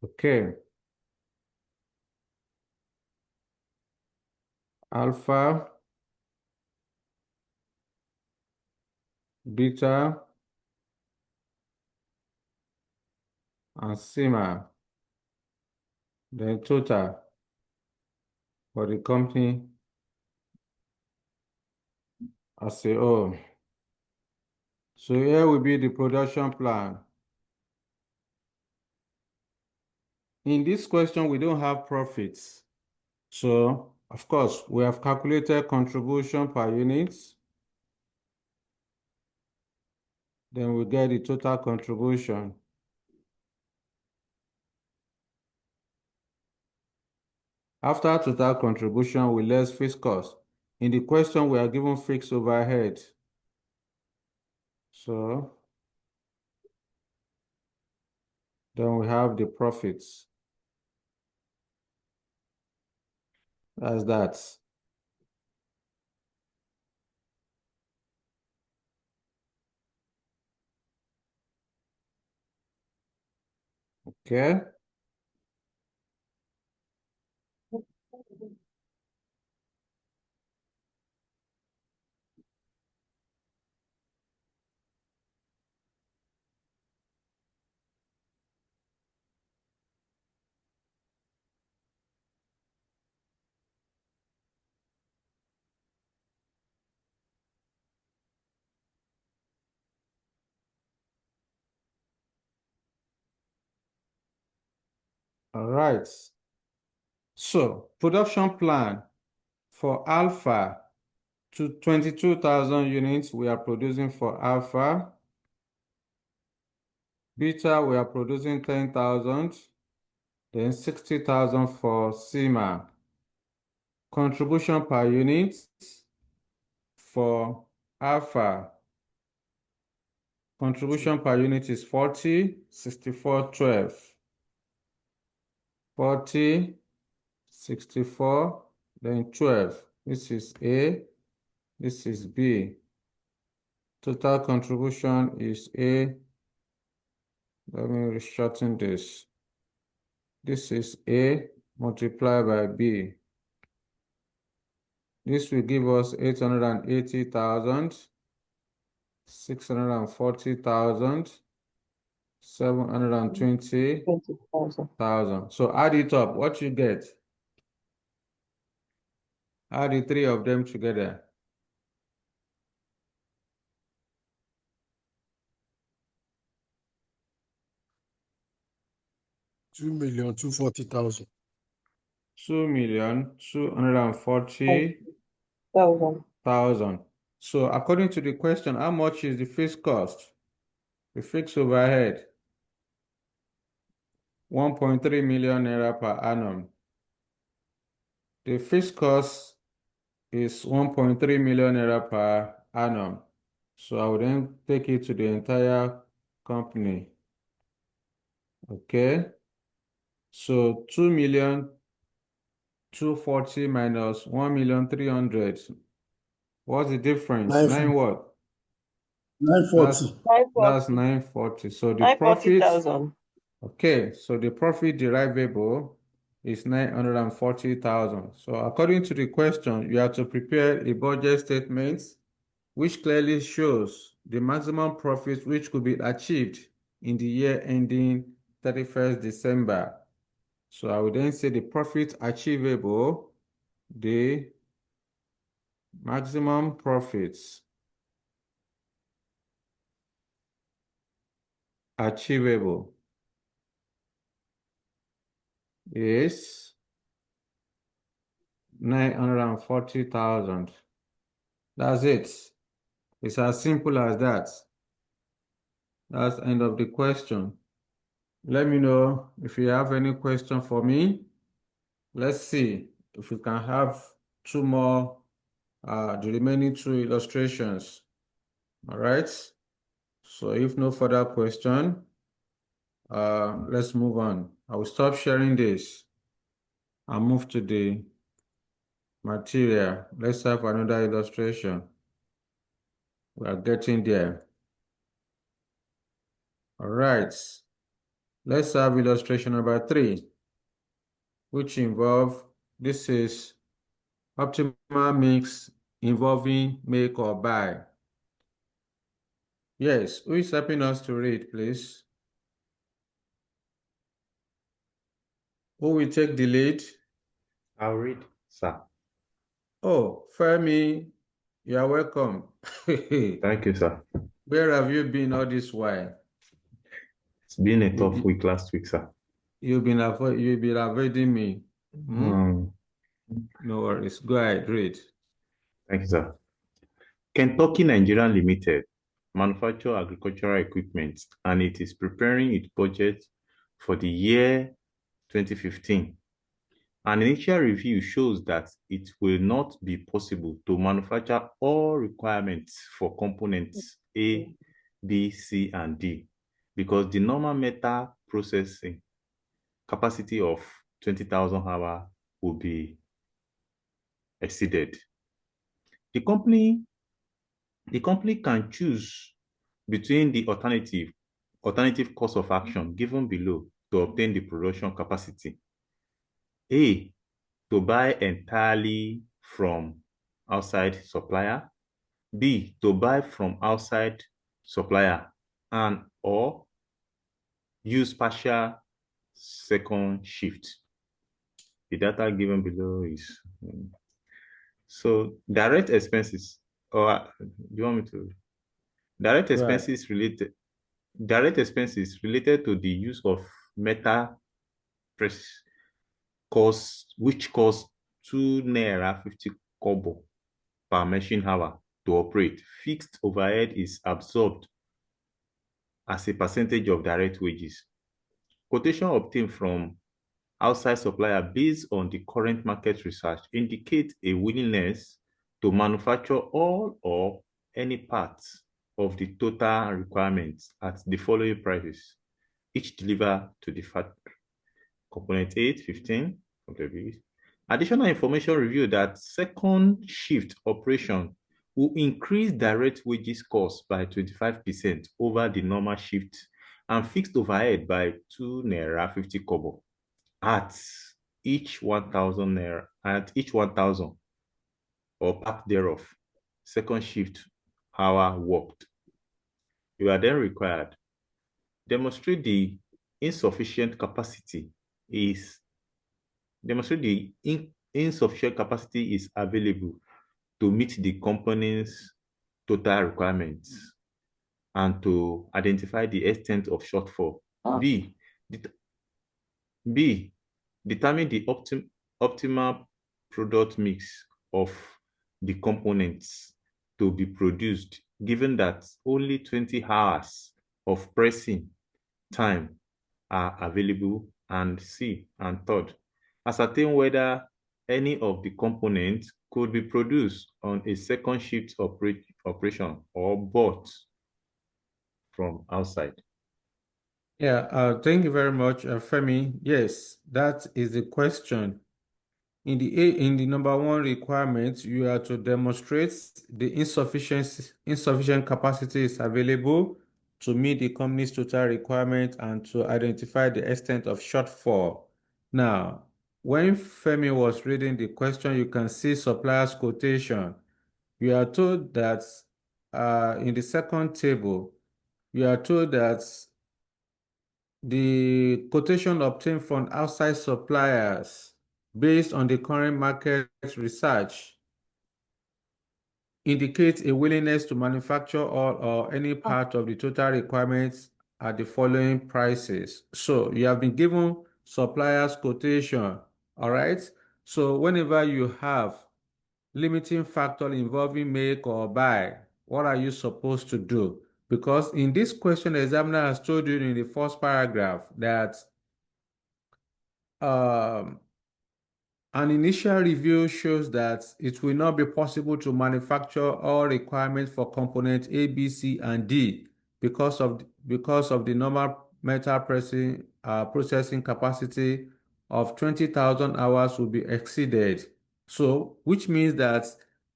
Okay. Alpha, beta, and sigma. Then total for the company as a whole. So here will be the production plan. In this question, we don't have profits. So, of course, we have calculated contribution per unit. Then we get the total contribution. After total contribution, we less fixed cost. In the question, we are given fixed overhead. So, then we have the profits. That's that. Okay. All right. So, production plan for alpha to 22,000 units we are producing for alpha. Beta, we are producing 10,000. Then 60,000 for sigma. Contribution per unit for alpha. Contribution per unit is 40, 64, 12. 40, 64, then 12. This is A, this is B. Total contribution is A. Let me shorten this. This is A multiplied by B. This will give us 880,000, 640,000, 720,000. So add it up. What you get? Add the three of them together. 2,240,000. 2,240,000. So according to the question, how much is the fixed cost? The fixed overhead, 1.3 million naira per annum. The fixed cost is 1.3 million naira per annum. So I will then take it to the entire company. Okay. So 2,240,000 minus 1,300,000. What's the difference? 9 what? 940. That's 940. So the profit, okay, so the profit derivable is 940,000. So according to the question, you have to prepare a budget statement which clearly shows the maximum profit which could be achieved in the year ending 31st December. So I would then say the profit achievable, the maximum profits achievable is 940,000. That's it. It's as simple as that. That's the end of the question. Let me know if you have any question for me. Let's see if we can have two more, the remaining two illustrations. All right. So if no further question, let's move on. I will stop sharing this and move to the material. Let's have another illustration. We are getting there. All right. Let's have illustration number 3, which this is optimal mix involving make or buy. Yes, who is helping us to read, please? Who will take the lead? I'll read, sir. Oh, Femi, you are welcome. Thank you, sir. Where have you been all this while? It's been a tough week last week, sir. You've been avoiding me. No worries. Go ahead, read. Thank you, sir. Kentucky Nigerian Limited manufacture agricultural equipment, and it is preparing its budget for the year 2015. An initial review shows that it will not be possible to manufacture all requirements for components A, B, C, and D because the normal metal processing capacity of 20,000 hours will be exceeded. The company can choose between the alternative course of action given below to obtain the production capacity. A, to buy entirely from outside supplier. B, to buy from outside supplier and or use partial second shift. The data given below is so direct expenses, or do you want me to? Direct expenses related to the use of metal press which costs 2 naira 50 kobo per machine hour to operate. Fixed overhead is absorbed as a percentage of direct wages. Quotation obtained from outside supplier based on the current market research indicate a willingness to manufacture all or any parts of the total requirements at the following prices, each delivered to the factory. Component 8, 15. Additional information revealed that second shift operation will increase direct wages costs by 25% over the normal shift and fixed overhead by 2 naira 50 kobo at each 1,000 naira, at each 1,000 or part thereof, second shift hour worked. You are then required demonstrate the insufficient capacity is demonstrate the insufficient capacity is available to meet the company's total requirements and to identify the extent of shortfall. B. det- B. Determine the optimal product mix of the components to be produced, given that only 20 hours of pressing time are available. And C. And third, ascertain whether any of the components could be produced on a second shift operation or bought from outside. Yeah, thank you very much, Femi. Yes, that is the question. In the number one requirement, you are to demonstrate the insufficient capacity is available to meet the company's total requirement and to identify the extent of shortfall. Now, when Femi was reading the question, you can see supplier's quotation. You are told that in the second table, you are told that the quotation obtained from outside suppliers based on the current market research indicates a willingness to manufacture all or any part of the total requirements at the following prices. So you have been given suppliers quotation, all right? So whenever you have limiting factor involving make or buy, what are you supposed to do? Because in this question, the examiner has told you in the first paragraph that um, an initial review shows that it will not be possible to manufacture all requirements for component A, B, C, and D because of the normal metal processing capacity of 20,000 hours will be exceeded. So, which means that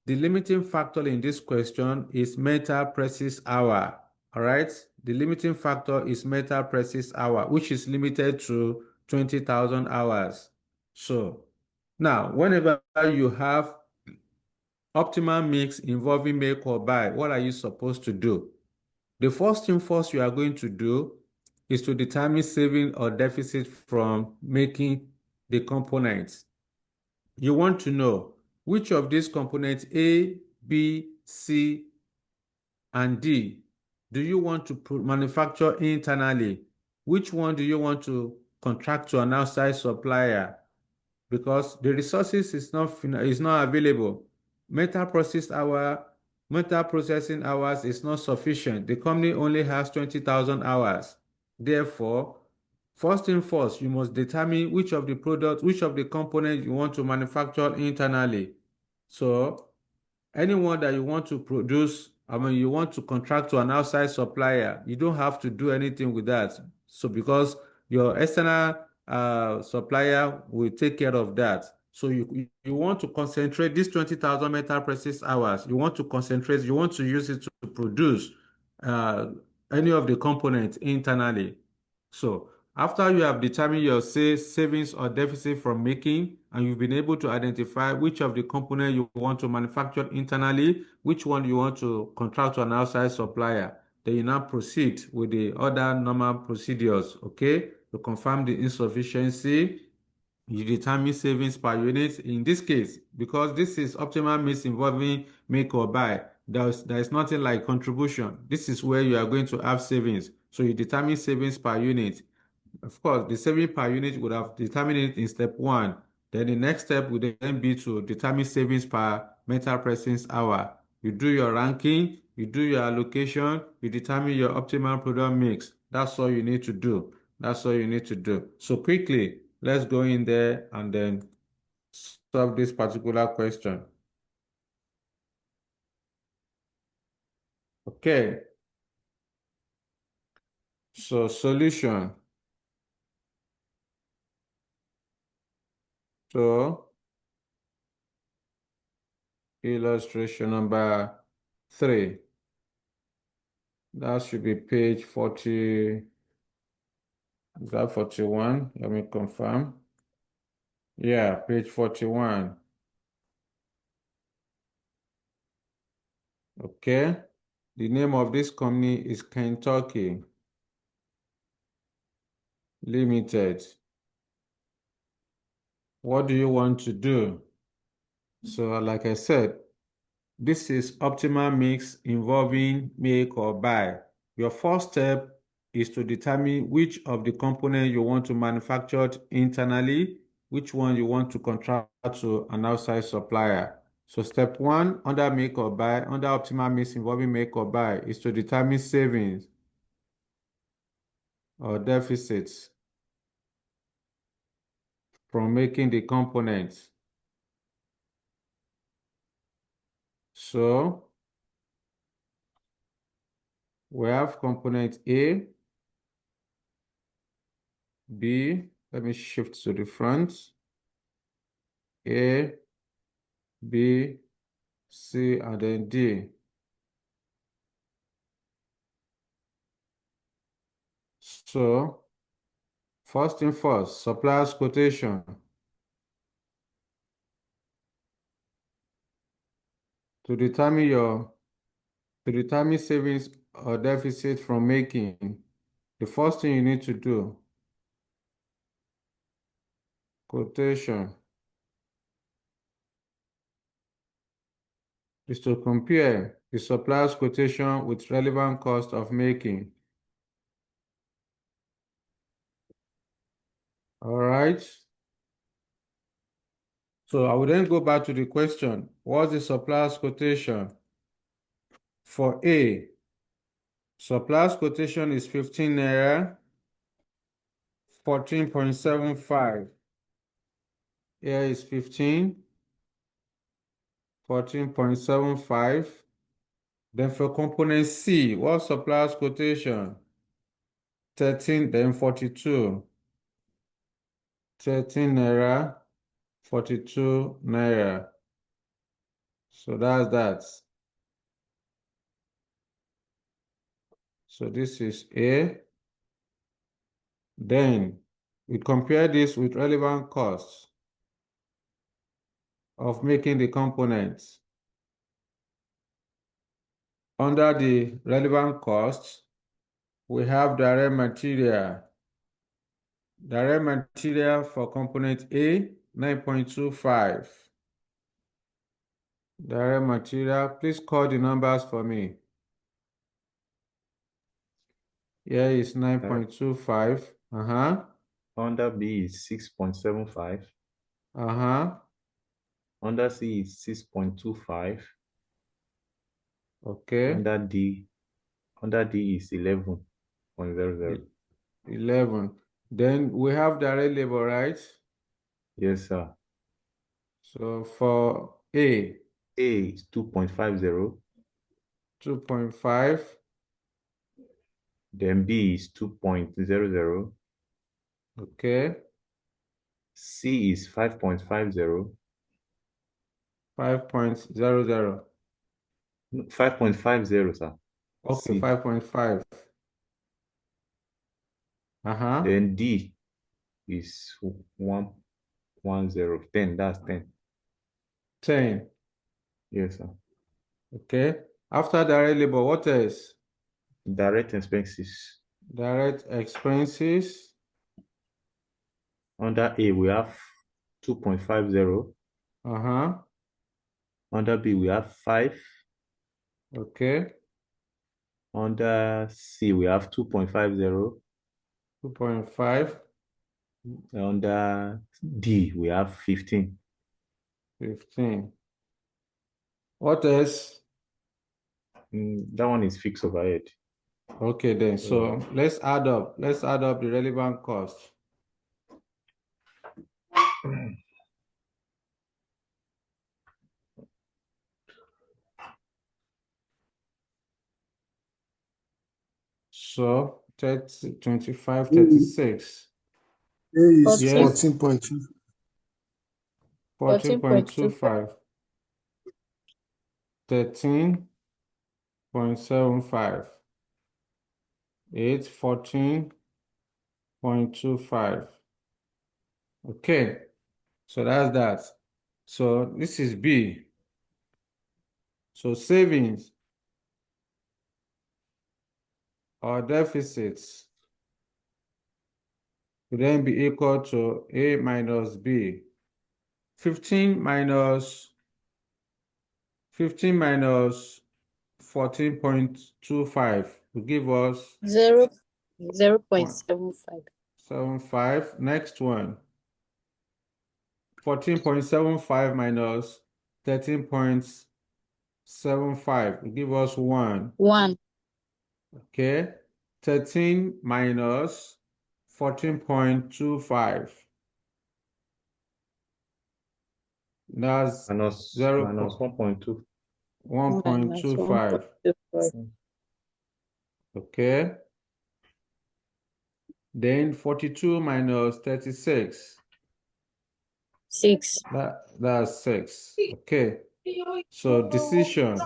the limiting factor in this question is metal presses hour. All right, the limiting factor is metal presses hour, which is limited to 20,000 hours. So, now, whenever you have optimal mix involving make or buy, what are you supposed to do? The first thing first you are going to do is to determine saving or deficit from making the components. You want to know which of these components A, B, C, and D do you want to manufacture internally? Which one do you want to contract to an outside supplier? Because the resources is not available. Metal metal processing hours is not sufficient. The company only has 20,000 hours. Therefore, first thing first, you must determine which of the components you want to manufacture internally. So anyone that you want to produce, you want to contract to an outside supplier, you don't have to do anything with that. So because your external supplier will take care of that. So you want to concentrate these 20,000 metal presses hours. You want to use it to produce uh, any of the components internally. So after you have determined your savings or deficit from making, and you've been able to identify which of the components you want to manufacture internally, which one you want to contract to an outside supplier, then you now proceed with the other normal procedures, okay? To confirm the insufficiency, you determine savings per unit. In this case, because this is optimal mix involving make or buy, there is nothing like contribution. This is where you are going to have savings. So you determine savings per unit. Of course, the saving per unit would have determined it in step one. Then the next step would then be to determine savings per metal pressing hour. You do your ranking, you do your allocation, you determine your optimal product mix. That's all you need to do. That's all you need to do. So quickly, let's go in there and then solve this particular question. Okay. So solution. So illustration number That should be page 40. Is that 41? Let me confirm. Yeah, page 41. Okay. The name of this company is Kentucky Limited. What do you want to do? So, like I said, this is optimal mix involving make or buy. Your first step is to determine which of the components you want to manufacture internally, which one you want to contract to an outside supplier. So step one, under make or buy, under optimal mix involving make or buy, is to determine savings or deficits from making the components. So we have component A, B, let me shift to the front, A, B, C, and then D. So first thing first, supplier's quotation. To determine savings or deficit from making, the first thing you need to do, quotation, is to compare the supplier's quotation with relevant cost of making. All right. So I will then go back to the question. What's the supplier's quotation? For A, supplier's quotation is 15 naira, 14.75. Here is 15, 14.75. Then for component C, what supplier's quotation? 13, then 42. 13 naira, 42 naira. So that's that. So this is A. Then we compare this with relevant costs of making the components. Under the relevant costs, we have direct material. Direct material for component A, 9.25. Direct material, please call the numbers for me. Here is 9.25. Under B is 6.75. Under C is 6.25. Okay. Under D is 11.00. 11. Then we have direct labor, right? Yes, sir. So for A is 2.50. 2.5. Then B is 2.00. Okay. C is 5.50. 5.00. 5.50, sir. Okay, C. 5.5. Then D is 1.10. 10, that's 10. 10. Yes, sir. Okay. After direct labor, what else? Direct expenses. Direct expenses. Under A, we have 2.50. Under B, we have 5. Okay. Under C, we have 2.50. 2.5. Under D, we have 15. 15. What else? That one is fixed overhead. Okay, then. So let's add up. Let's add up the relevant costs. So 30, 25, 36. A is Yes. 14.2. 14.25. 13. 14.75. It's 14.25. Okay, so that's that. So this is B. So savings or deficits will then be equal to A minus B. 15 minus 14.25 will give us 0.75. 75. Next one, 14.75 minus 13.75 will give us 1. 1. Okay, 13 minus 14.25. That's minus 1.2. 1.25. 1.25. Okay, then 42 minus 36. 6. That's 6. Okay, so decision.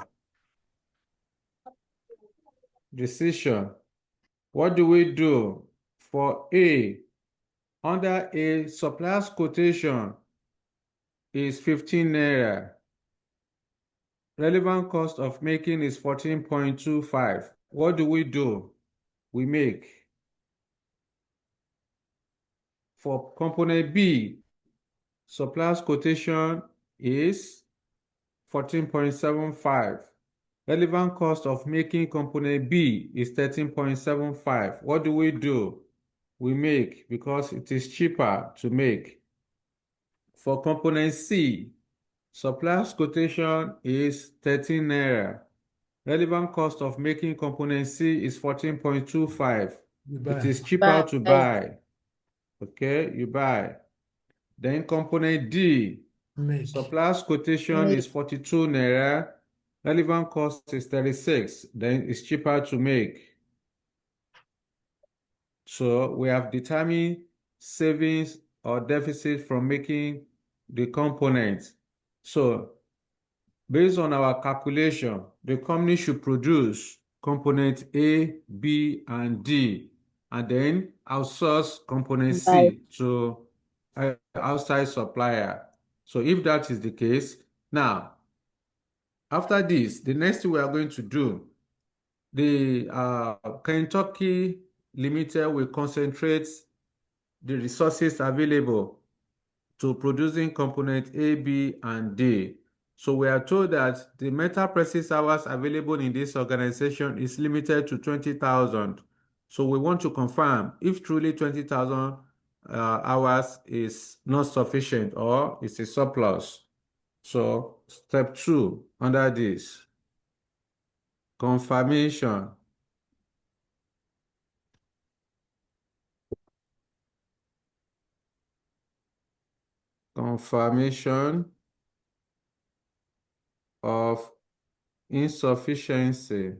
What do we do for A? Under A, supplier's quotation is 15 naira. Relevant cost of making is 14.25. What do? We make. For component B, supplier's quotation is 14.75. Relevant cost of making component B is 13.75. What do? We make because it is cheaper to make. For component C, supplier's quotation is 13 naira. Relevant cost of making component C is 14.25. It is cheaper to buy. Okay, you buy. Then component D, Make. supplier's quotation is 42 naira. Relevant cost is 36. Then it's cheaper to make. So we have determined savings or deficit from making the components. So based on our calculation, the company should produce component A, B, and D, and then outsource component C to an outside supplier. So if that is the case, now, after this, the next thing we are going to do, the Kentucky Limited will concentrate the resources available to producing component A, B, and D. So we are told that the metal presses hours available in this organization is limited to 20,000. So we want to confirm if truly 20,000 hours is not sufficient or it's a surplus. So step 2 under this, confirmation. Confirmation of insufficiency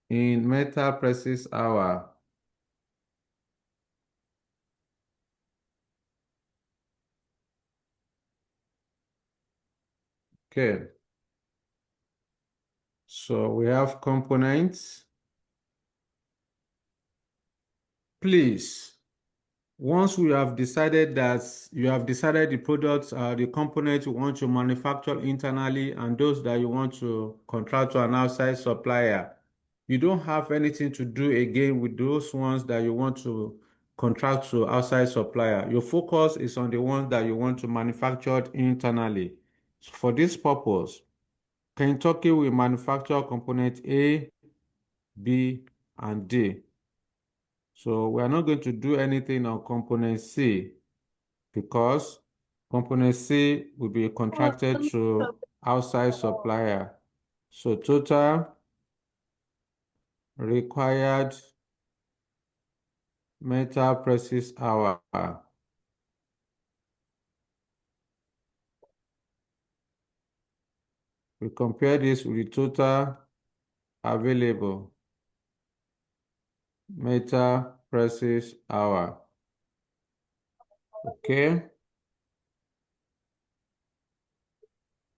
in metal presses hour. Okay. So we have components. Please, once we have decided that you have decided the products, the components you want to manufacture internally and those that you want to contract to an outside supplier, you don't have anything to do again with those ones that you want to contract to outside supplier. Your focus is on the ones that you want to manufacture internally. So for this purpose, Kentucky will manufacture component A, B, and D. So we are not going to do anything on component C because component C will be contracted to outside supplier. So total required metal presses hour. We compare this with the total available metal presses hour. Okay.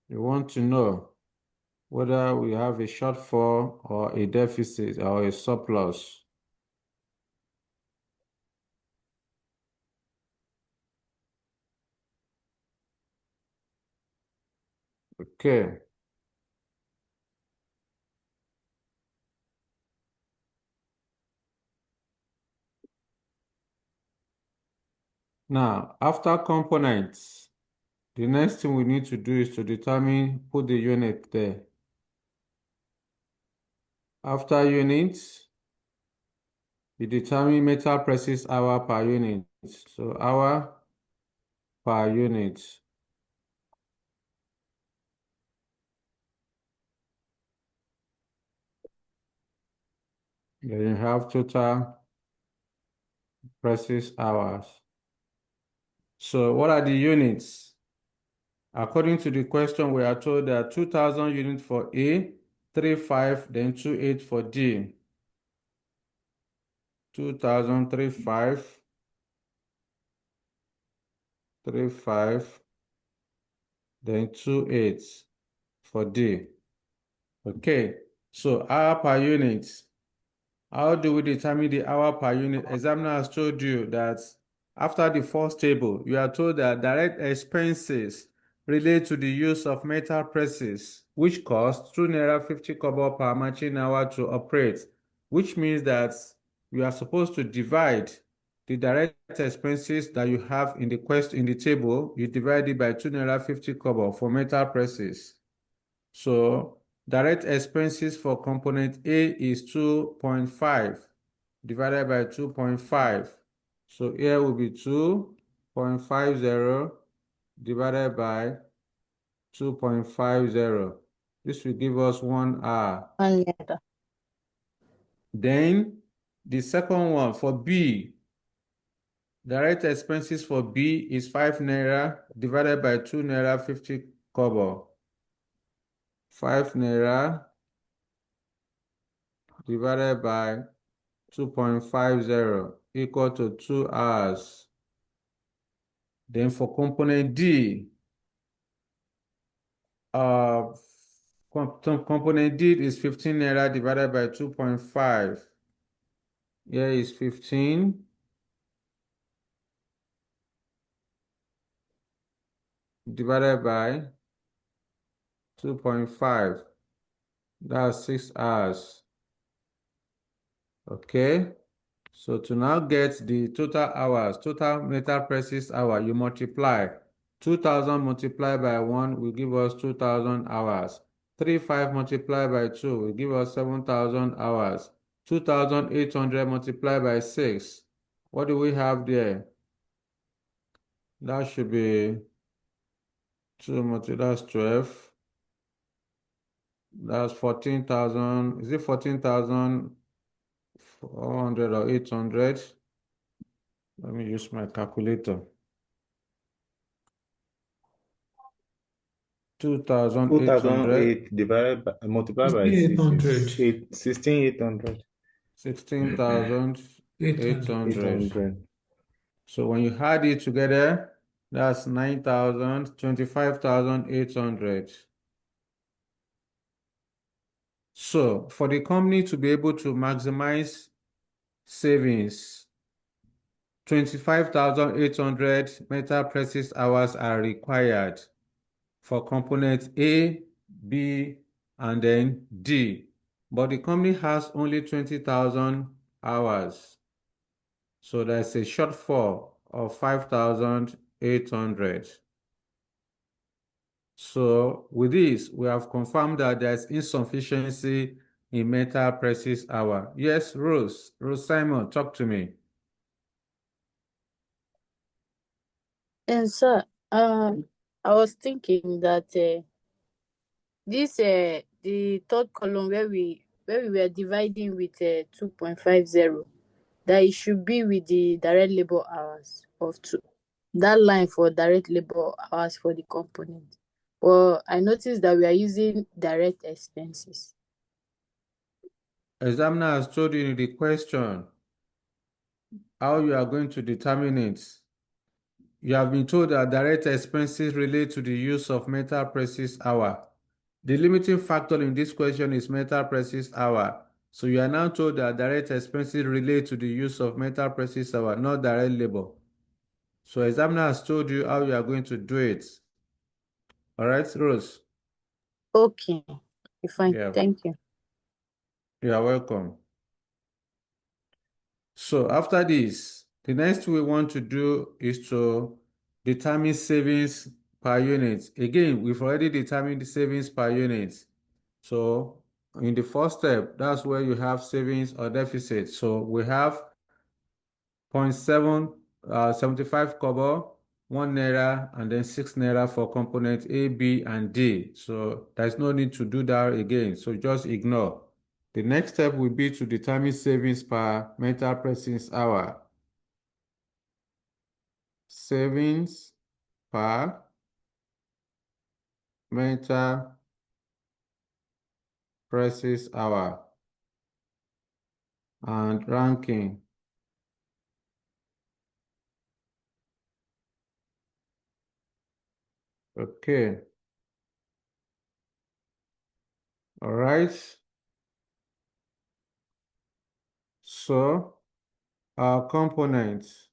You want to know whether we have a shortfall or a deficit or a surplus. Okay. Now, after components, the next thing we need to do is to put the unit there. After units, you determine metal presses hour per unit. So hour per unit. Then you have total presses hours. So what are the units? According to the question, we are told that 2,000 units for A, 35, then 28 for D. 2,000, 35, 35, then 28 for D. Okay, so hour per unit. How do we determine the hour per unit? Examiner has told you that after the first table, you are told that direct expenses relate to the use of metal presses, which cost 2 naira 50 kobo per machine hour to operate, which means that you are supposed to divide the direct expenses that you have in the table, you divide it by 2 naira 50 kobo for metal presses. So direct expenses for component A is 2.5 divided by 2.5. So here will be 2.50 divided by 2.50. This will give us 1 hour. Then the second one for B, direct expenses for B is 5 naira divided by 2 naira 50 kobo. 5 naira divided by 2.50 equal to 2 hours. Then for component D, component D is 15 naira divided by 2.5. Here is 15 divided by 2.5. That's 6 hours. Okay. So to now get the total hours, total metal presses hour, you multiply. 2,000 multiplied by 1 will give us 2,000 hours. 35 multiplied by 2 will give us 7,000 hours. 2,800 multiplied by 6. What do we have there? That should be 2 that's 12. That's 14,000. Is it 14,400 or 800? Let me use my calculator. 2,800. 2,008 divided by multiplied by 6 is 16,800. 16,800. So when you add it together, that's 9,000, 25,800. So for the company to be able to maximize savings, 25,800 metal presses hours are required for component A, B, and then D. But the company has only 20,000 hours. So there's a shortfall of 5,800. So with this, we have confirmed that there's insufficiency in metal presses hour. Yes, Rose Simon, talk to me. And sir, I was thinking that this the third column where we were dividing with 2.50, that it should be with the direct labor hours of two. That line for direct labor hours for the component. But I noticed that we are using direct expenses. Examiner has told you in the question how you are going to determine it. You have been told that direct expenses relate to the use of metal presses hour. The limiting factor in this question is metal presses hour. So you are now told that direct expenses relate to the use of metal presses hour, not direct labor. So examiner has told you how you are going to do it. All right, Rose? Okay. Fine. Yeah, Thank you. you are welcome. So after this, the next we want to do is to determine savings per unit. Again, we've already determined the savings per unit. So in the first step, that's where you have savings or deficit. So we have 0.75 kobo, 1 naira, and then 6 naira for component A, B, and D. So there's no need to do that again. So just ignore. The next step will be to determine savings per metal pressings hour. Savings per metal presses hour and ranking. Okay. All right. So our components.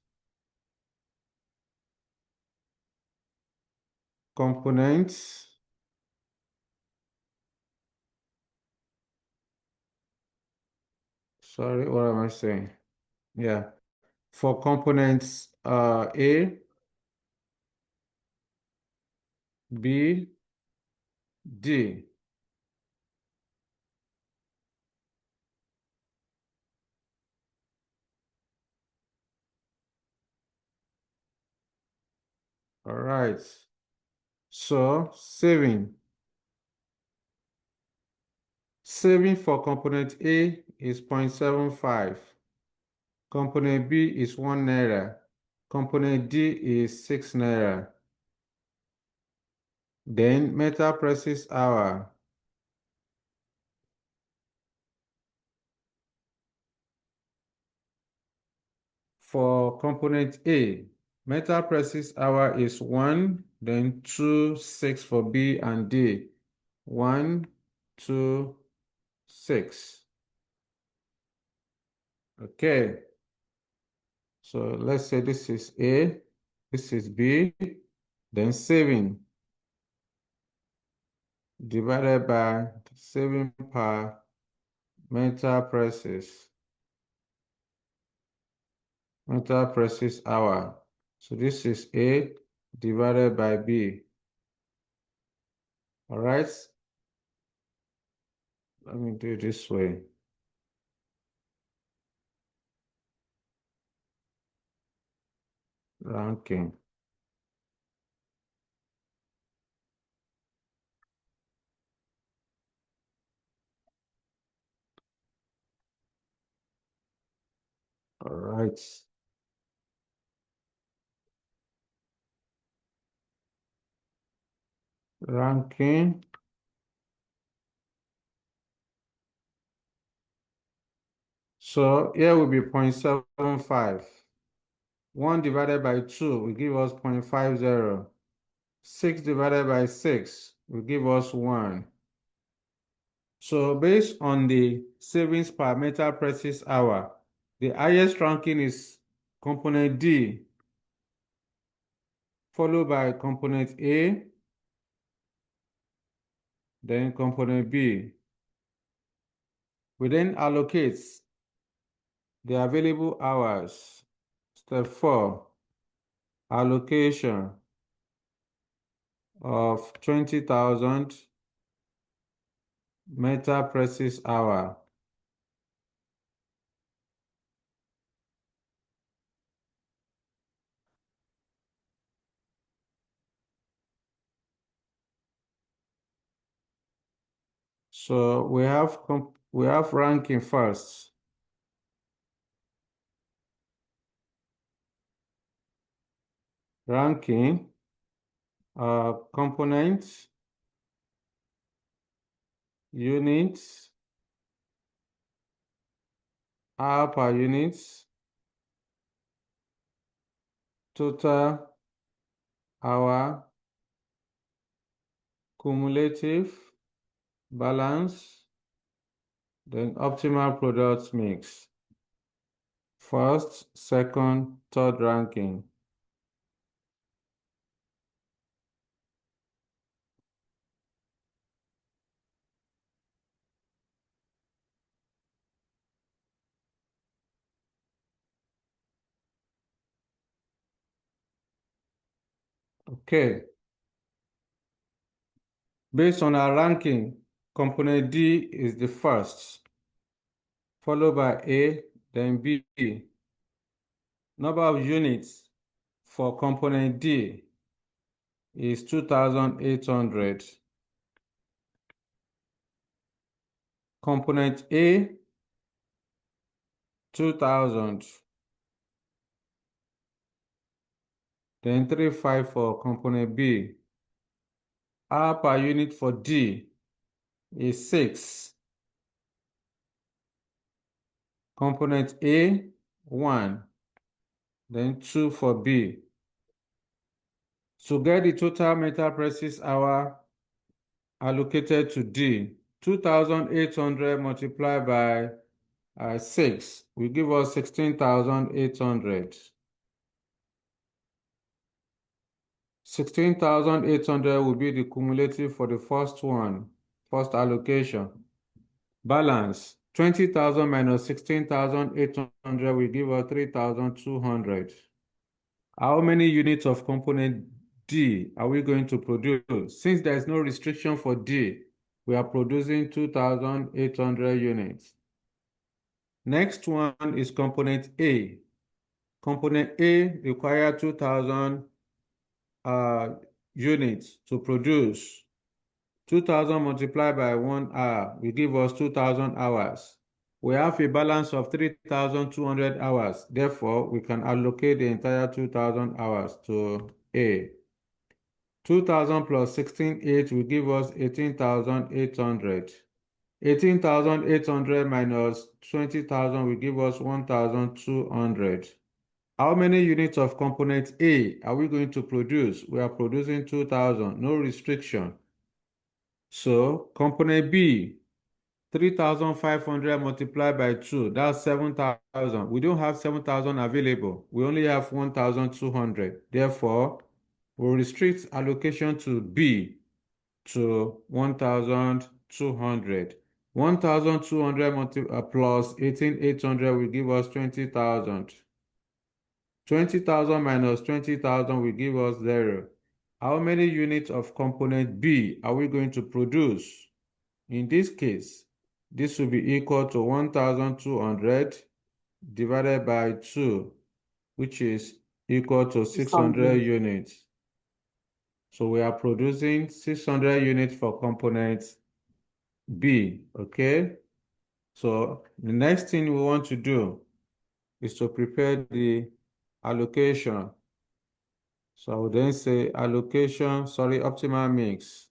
Sorry, what am I saying? Yeah. For components A, B, D. All right. So saving. Saving for component A is 0.75. Component B is 1 naira. Component D is 6 naira. Then metal presses hour. For component A, metal presses hour is 1, then 2, 6 for B and D. 1, 2, 6. Okay. So let's say this is A, this is B, then saving divided by saving per metal presses hour. So this is A divided by B. All right. Let me do it this way. Ranking. All right. Ranking. So here will be 0.75. 1 divided by 2 will give us 0.50. 6 divided by 6 will give us 1. So based on the savings per metal presses hour, the highest ranking is component D, followed by component A, then component B. We then allocate the available hours. Step 4, allocation of 20,000 metal presses hour. So we have ranking first. Ranking components, units, hour per units, total hour, cumulative, balance, then optimal product mix. First, second, third ranking. Okay. Based on our ranking, component D is the first, followed by A, then B. Number of units for component D is 2,800. Component A, 2,000. Then 3,500 for component B. R per unit for D is 6. Component A, 1. Then 2 for B. To get the total metal presses hour allocated to D, 2,800 multiplied by 6 will give us 16,800. 16,800 will be the cumulative for the first one, first allocation. Balance, 20,000 minus 16,800 will give us 3,200. How many units of component D are we going to produce? Since there is no restriction for D, we are producing 2,800 units. Next one is component A. Component A requires 2,000 units to produce. 2,000 multiplied by 1 hour will give us 2,000 hours. We have a balance of 3,200 hours. Therefore, we can allocate the entire 2,000 hours to A. 2,000 plus 16,800 will give us 18,800. 18,800 minus 20,000 will give us 1,200. How many units of component A are we going to produce? We are producing 2,000, no restriction. So component B, 3,500 multiplied by 2, that's 7,000. We don't have 7,000 available. We only have 1,200. Therefore, we'll restrict allocation to B to 1,200. 1,200 plus 18,800 will give us 20,000. 20,000 minus 20,000 will give us 0. How many units of component B are we going to produce? In this case, this will be equal to 1,200 divided by 2, which is equal to 600 units. So we are producing 600 units for component B, okay? So the next thing we want to do is to prepare the allocation. So I would then say optimal mix.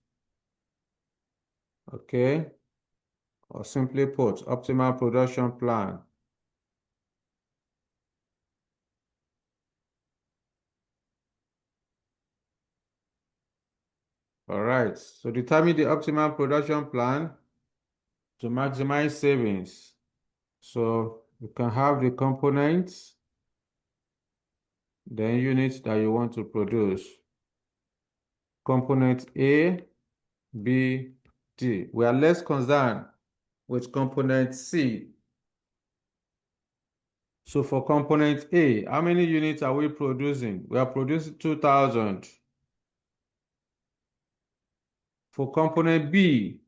Okay? Or simply put, optimal production plan. All right, so determine the optimal production plan to maximize savings. So you can have the components, then units that you want to produce. Component A, B, D. We are less concerned with component C. So for component A, how many units are we producing? We are producing 2,000. For component B,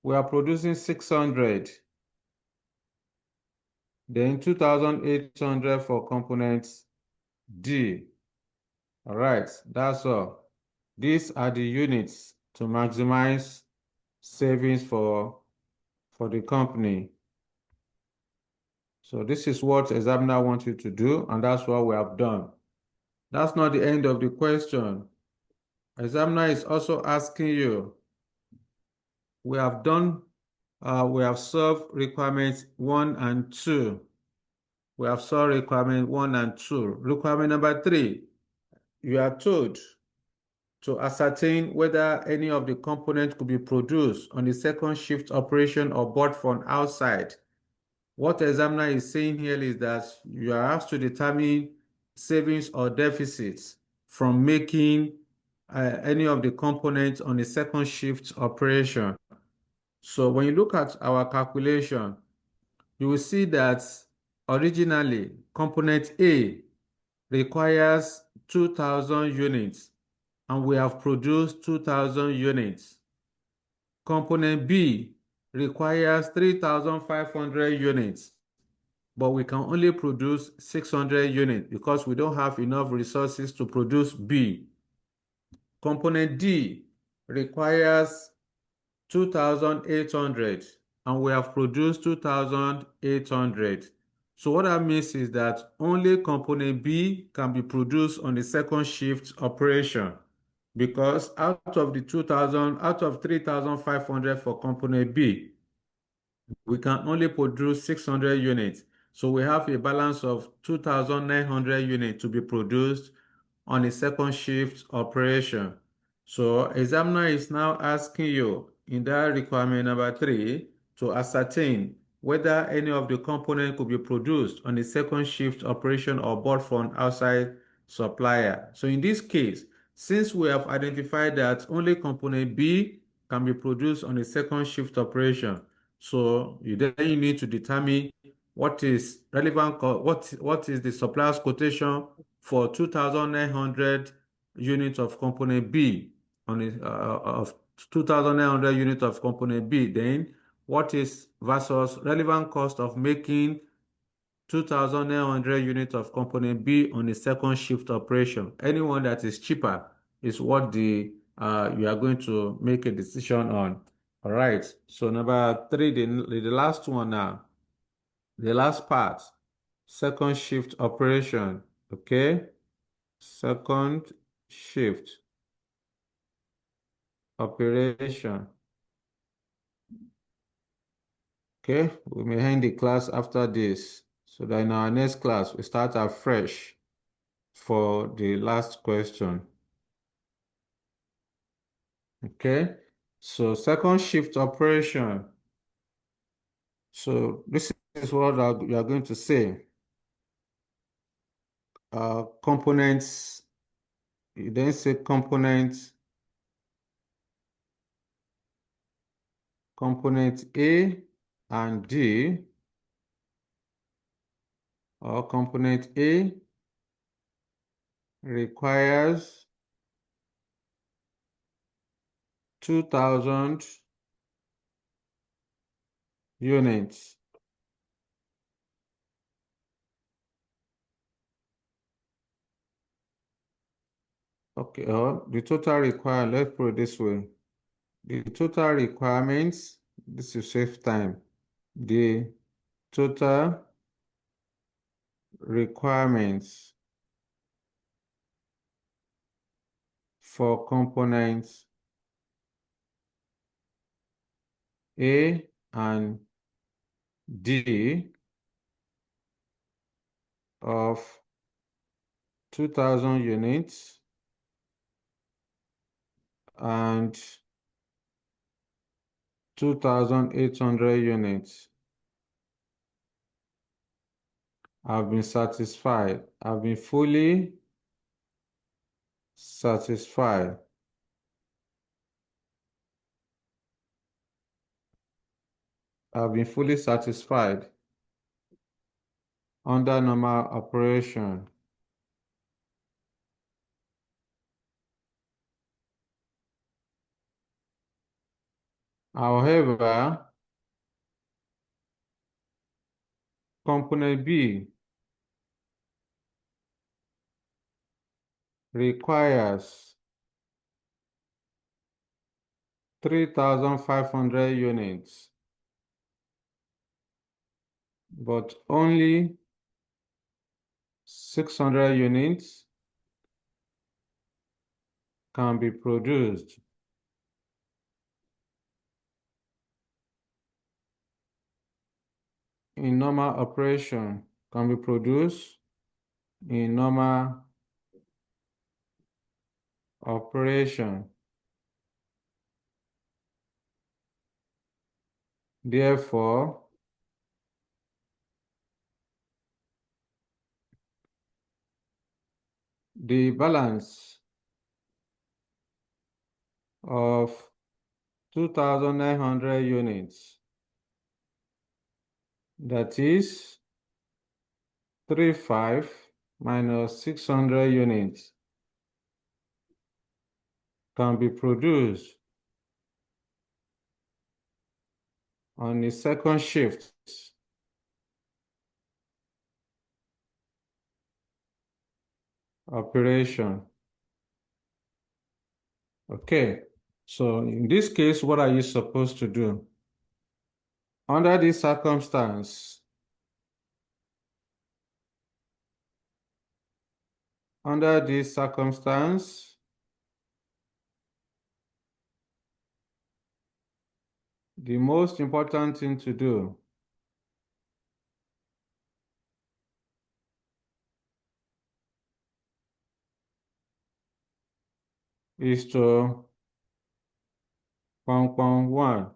we are producing 600. Then 2,800 for component D. All right, that's all. These are the units to maximize savings for the company. So this is what examiner wants you to do, and that's what we have done. That's not the end of the question. Examiner is also asking you, we have solved requirements 1 and 2. We have solved requirement 1 and 2. Requirement number 3, you are told to ascertain whether any of the components could be produced on the second shift operation or bought from outside. What the examiner is saying here is that you are asked to determine savings or deficits from making any of the components on the second shift operation. So when you look at our calculation, you will see that originally component A requires 2,000 units and we have produced 2,000 units. Component B requires 3,500 units, but we can only produce 600 units because we don't have enough resources to produce B. Component D requires 2,800 and we have produced 2,800. So what that means is that only component B can be produced on the second shift operation because out of 3,500 for component B, we can only produce 600 units. So we have a balance of 2,900 units to be produced on a second shift operation. So examiner is now asking you in that requirement number 3 to ascertain whether any of the components could be produced on a second shift operation or bought from outside supplier. So in this case, since we have identified that only component B can be produced on a second shift operation, so you need to determine what is relevant, what is the supplier's quotation for 2,900 units of component B on of 2,900 units of component B. Then what is versus relevant cost of making 2,900 units of component B on a second shift operation? Anyone that is cheaper is what you are going to make a decision on. All right. So number 3, the last one now, the last part, second shift operation. Okay. Second shift operation. Okay, we may end the class after this so that in our next class we start afresh for the last question. Okay, so second shift operation. So this is what you are going to say. Components, you then say component A and D, or component A requires 2,000 units. Okay, the total requirement, let's put it this way. The total requirements, this will save time. The total requirements for components A and D of 2,000 units and 2,800 units have been satisfied, have been fully satisfied. Have been fully satisfied under normal operation. However, component B requires 3,500 units, but only 600 units can be produced. In normal operation, can be produced in normal operation. Therefore, the balance of 2,900 units, that is 35 minus 600 units, can be produced on the second shift operation. Okay, so in this case, what are you supposed to do? Under this circumstance, the most important thing to do is to 1,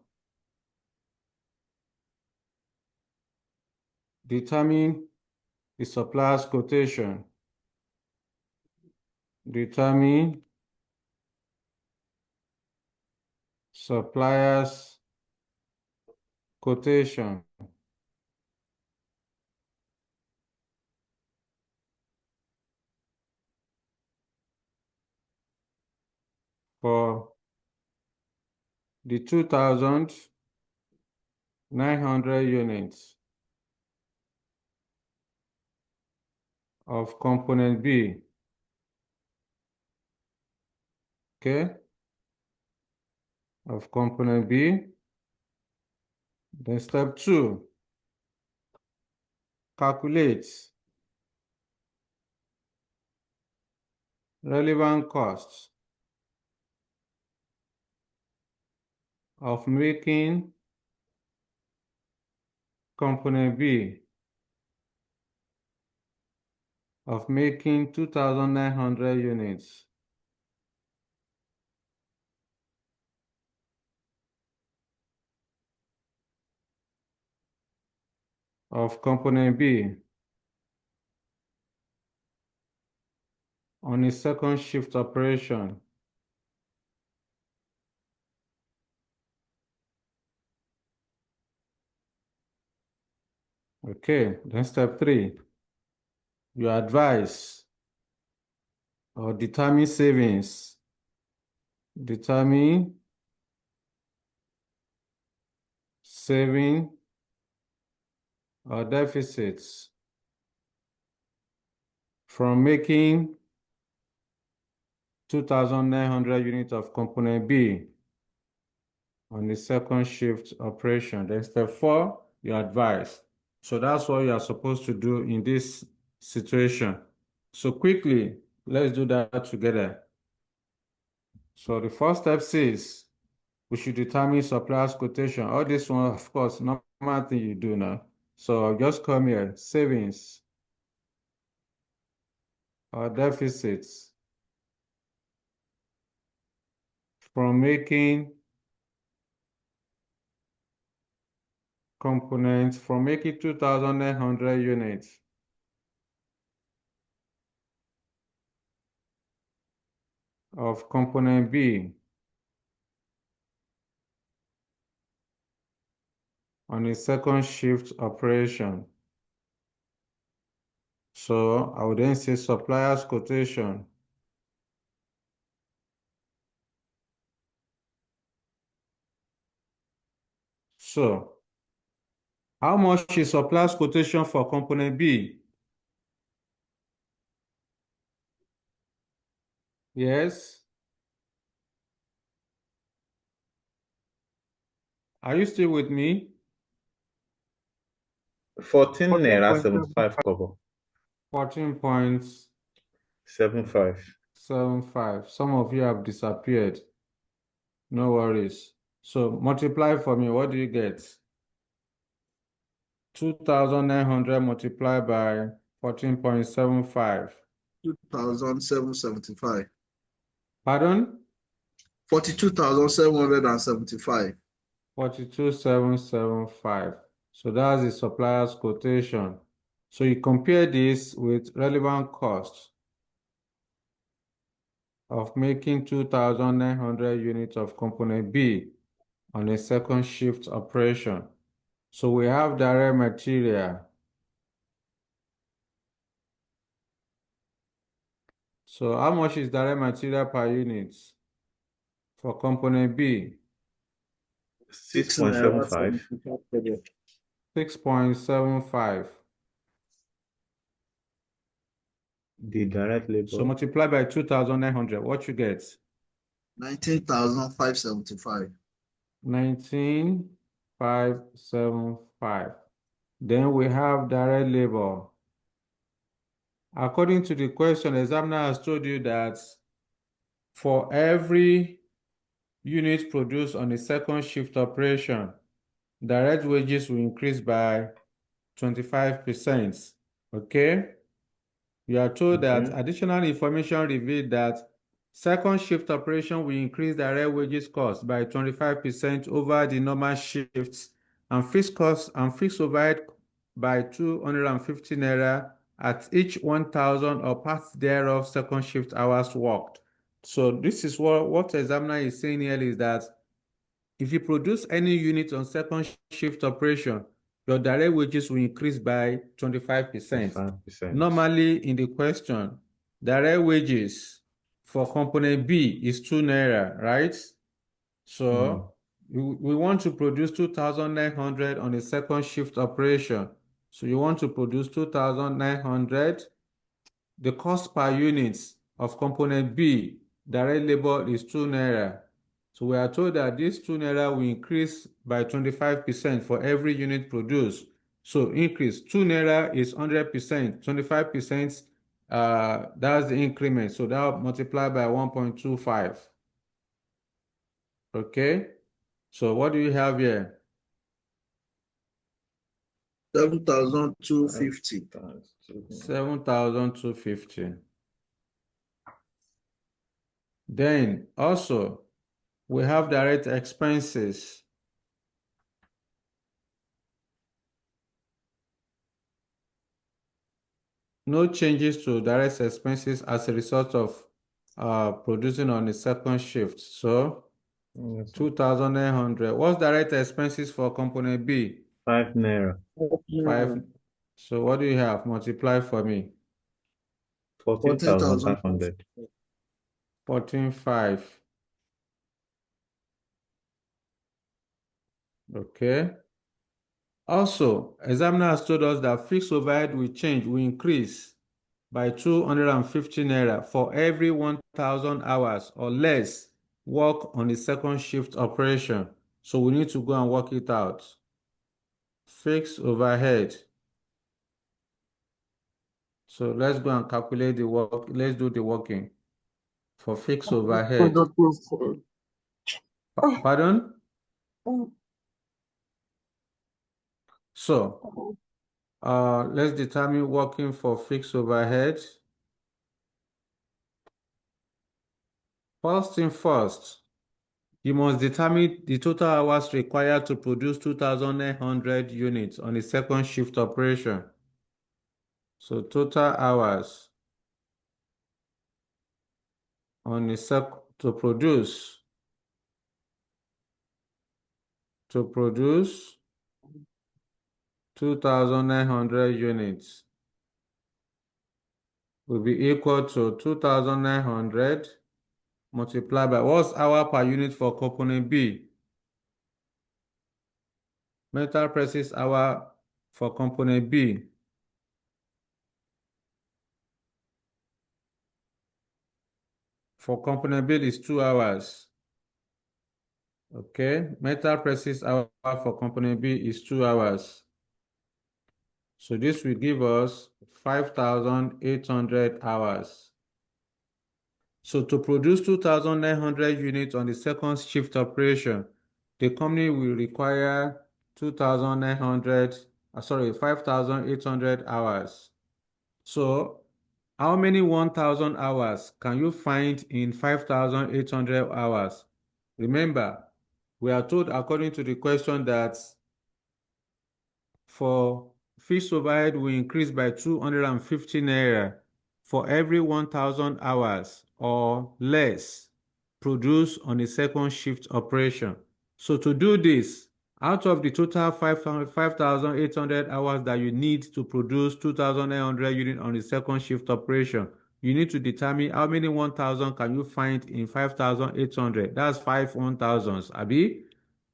determine the supplier's quotation. Determine supplier's quotation for the 2,900 units of component B. Okay, of component B. Then step 2, calculate relevant costs of making component B, of making 2,900 units. Of component B on a second shift operation. Okay, then step 3, you advise or determine savings. Determine saving or deficits from making 2,900 units of component B on the second shift operation. Then step 4, you advise. So that's what you are supposed to do in this situation. So quickly, let's do that together. So the first step says we should determine supplier's quotation. All this one, of course, normal thing you do now. So I'll just come here, savings or deficits from making components, from making 2,900 units of component B on a second shift operation. So I would then say supplier's quotation So how much is supplier's quotation for component B? Yes. Are you still with me? 14 naira 75 kobo. 14.75. 75. Some of you have disappeared. No worries. So multiply for me. What do you get? 2,900 multiplied by 14.75. 2,775. Pardon? 42,775. 42,775. So that's the supplier's quotation. So you compare this with relevant costs of making 2,900 units of component B on a second shift operation. So we have direct material. So how much is direct material per unit for component B? 6.75. 6.75. The direct So labor. multiply by 2,900, what you get? 19,575. 19,575. Then we have direct labor. According to the question, the examiner has told you that for every unit produced on a second shift operation, direct wages will increase by 25%. Okay? You are told that Okay. additional information revealed that second shift operation will increase direct wages cost by 25% over the normal shifts and fixed costs and fixed overhead by 250 naira at each 1,000 or part thereof second shift hours worked. So this is what the examiner is saying here is that if you produce any unit on second shift operation, your direct wages will increase by 25%. 25%. Normally in the question, direct wages for component B is 2 naira, right? So we want to produce 2,900 on a second shift operation. So you want to produce 2,900. The cost per unit of component B, direct labor is 2 naira. So we are told that this 2 naira will increase by 25% for every unit produced. So increase 2 naira is 100%, 25%, that's the increment. So that will multiply by 1.25. Okay. So what do you have here? 7,250. 7,250. Then also we have direct expenses. No changes to direct expenses as a result of producing on the second shift. So 2,900. What's direct expenses for component B? 5 naira. 5. So what do you have? Multiply for me. 14,500. 14,500. Okay. Also, examiner has told us that fixed overhead will change, will increase by 250 naira for every 1,000 hours or less work on the second shift operation. So we need to go and work it out. Fixed overhead. So let's go and calculate the work. Let's do the working for fixed overhead. Pardon? So let's determine working for fixed overhead. First thing first, you must determine the total hours required to produce 2,900 units on a second shift operation. So total hours on a to produce 2,900 units will be equal to 2,900 multiplied by what's hour per unit for component B? Metal presses hour for component B. For component B is 2 hours. Okay, metal presses hour for component B is 2 hours. So this will give us 5,800 hours. So to produce 2,900 units on the second shift operation, the company will require 5,800 hours. So How many 1,000 hours can you find in 5,800 hours? Remember, we are told according to the question that for fixed overhead will increase by 250 naira for every 1,000 hours or less produced on a second shift operation. So to do this, out of the total 5,800 hours that you need to produce 2,900 units on the second shift operation, you need to determine how many 1,000 can you find in 5,800. That's 5 1,000s, Abi.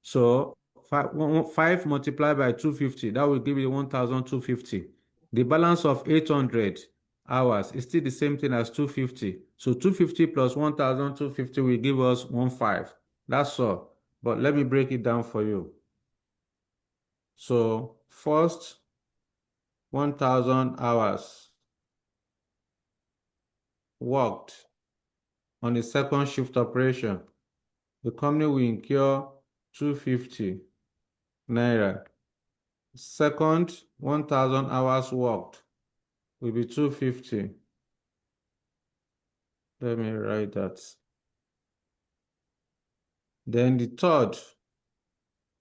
So 5 multiplied by 250, that will give you 1,250. The balance of 800 hours is still the same thing as 250. So 250 plus 1,250 will give us 15. That's all. But let me break it down for you. So first 1,000 hours worked on the second shift operation, the company will incur 250 naira. Second 1,000 hours worked will be 250. Let me write that. Then the third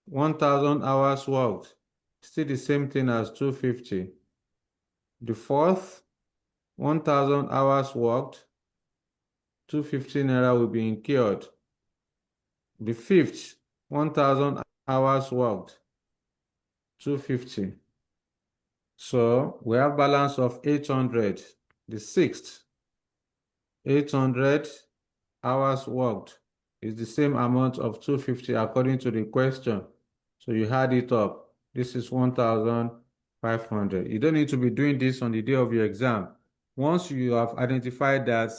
1,000 hours worked, still the same thing as 250. The fourth 1,000 hours worked, 250 naira will be incurred. The fifth 1,000 hours worked, 250. So we have balance of 800. The sixth 800 hours worked is the same amount of 250 according to the question. So you add it up. This is 1,500. You don't need to be doing this on the day of your exam. Once you have identified that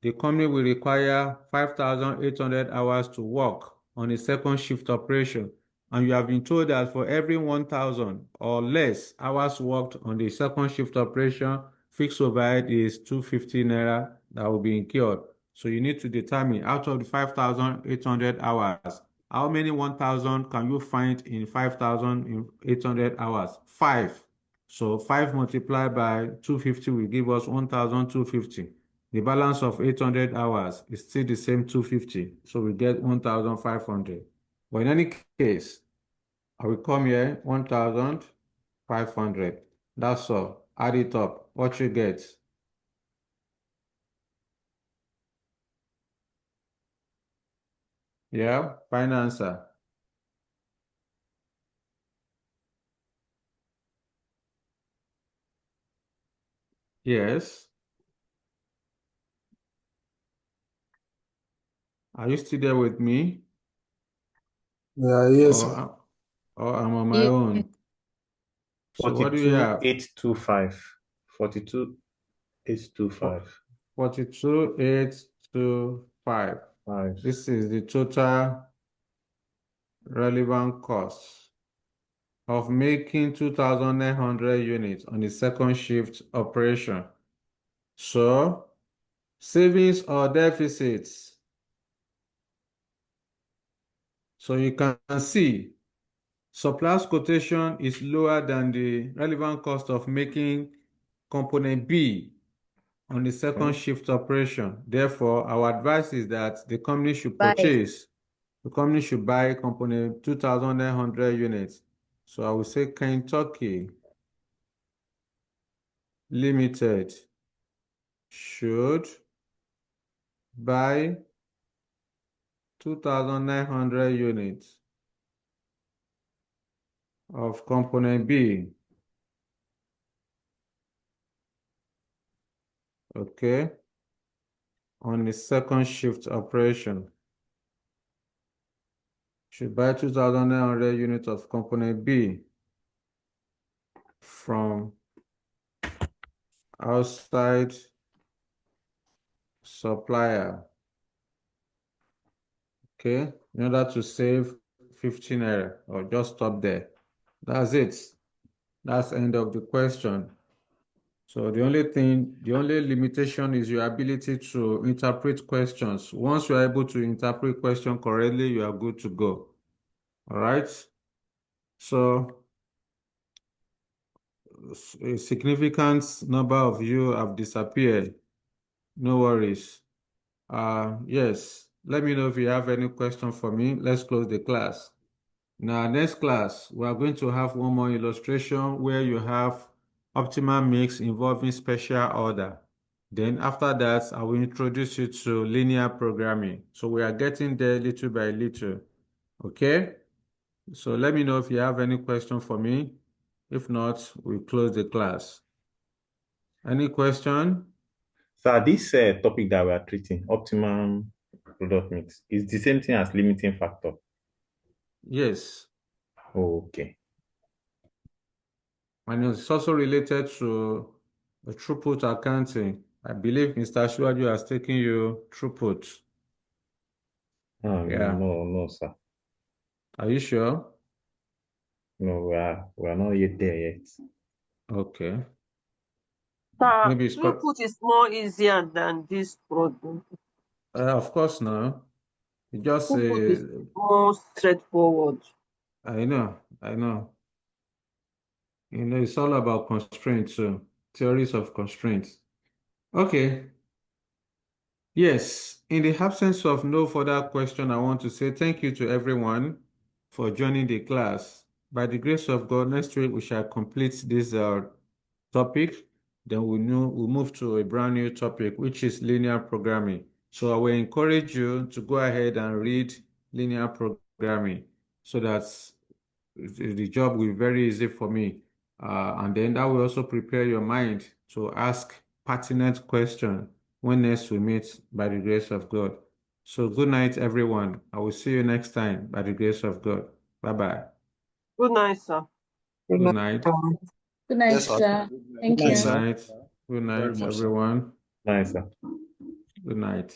the company will require 5,800 hours to work on a second shift operation, and you have been told that for every 1,000 or less hours worked on the second shift operation, fixed overhead is 250 naira that will be incurred. So you need to determine out of the 5,800 hours, how many 1,000 can you find in 5,800 hours? 5. So 5 multiplied by 250 will give us 1,250. The balance of 800 hours is still the same 250. So we get 1,500. But in any case, I will come here 1,500. That's all. Add it up. What you get? Yeah, final answer. Yes. Are you still there with me? Yeah, yes, sir. Or I'm on my Yeah. own? So what do you have? 42,825. 42,825. 42,825. Five. This is the total relevant cost of making 2,900 units on the second shift operation. So, savings or deficits. So you can see supplier's quotation is lower than the relevant cost of making component B on the second Okay. shift operation. Therefore, our advice is that the company should Buy. buy component 2,900 units. So I will say Kentucky Limited should buy 2,900 units of component B. Okay, on the second shift operation. Should buy 2,900 units of component B from outside supplier. Okay, in order to save 15 naira, or just stop there. That's it. That's the end of the question. So the only limitation is your ability to interpret questions. Once you are able to interpret question correctly, you are good to go. All right. So a significant number of you have disappeared. No worries. Yes, let me know if you have any question for me. Let's close the class. Now, next class, we are going to have one more illustration where you have optimal mix involving special order. Then after that, I will introduce you to linear programming. So we are getting there little by little. Okay? So let me know if you have any question for me. If not, we'll close the class. Any question? So this topic that we are treating, optimum product mix, is the same thing as limiting factor. Yes. Okay. And it's also related to the throughput accounting. I believe Mr. Shuaju has taken you throughput. Yeah. No, sir. Are you sure? No, we are not yet there yet. Okay. Sir, Maybe it's throughput is more easier than this product. of course no. You just Throughput is more straightforward. I know. It's all about constraints, so theories of constraints. Okay. Yes, in the absence of no further question, I want to say thank you to everyone for joining the class. By the grace of God, next week we shall complete this topic. Then we'll move to a brand new topic, which is linear programming. So I will encourage you to go ahead and read linear programming so that the job will be very easy for me. And then that will also prepare your mind to ask pertinent questions when next we meet by the grace of God. So good night, everyone. I will see you next time by the grace of God. Bye-bye. Good night, sir. Good night. Good night, Yes, sir. sir. Thank Good you. night. Good Very night, much, sir. everyone. Nice, sir. Good night.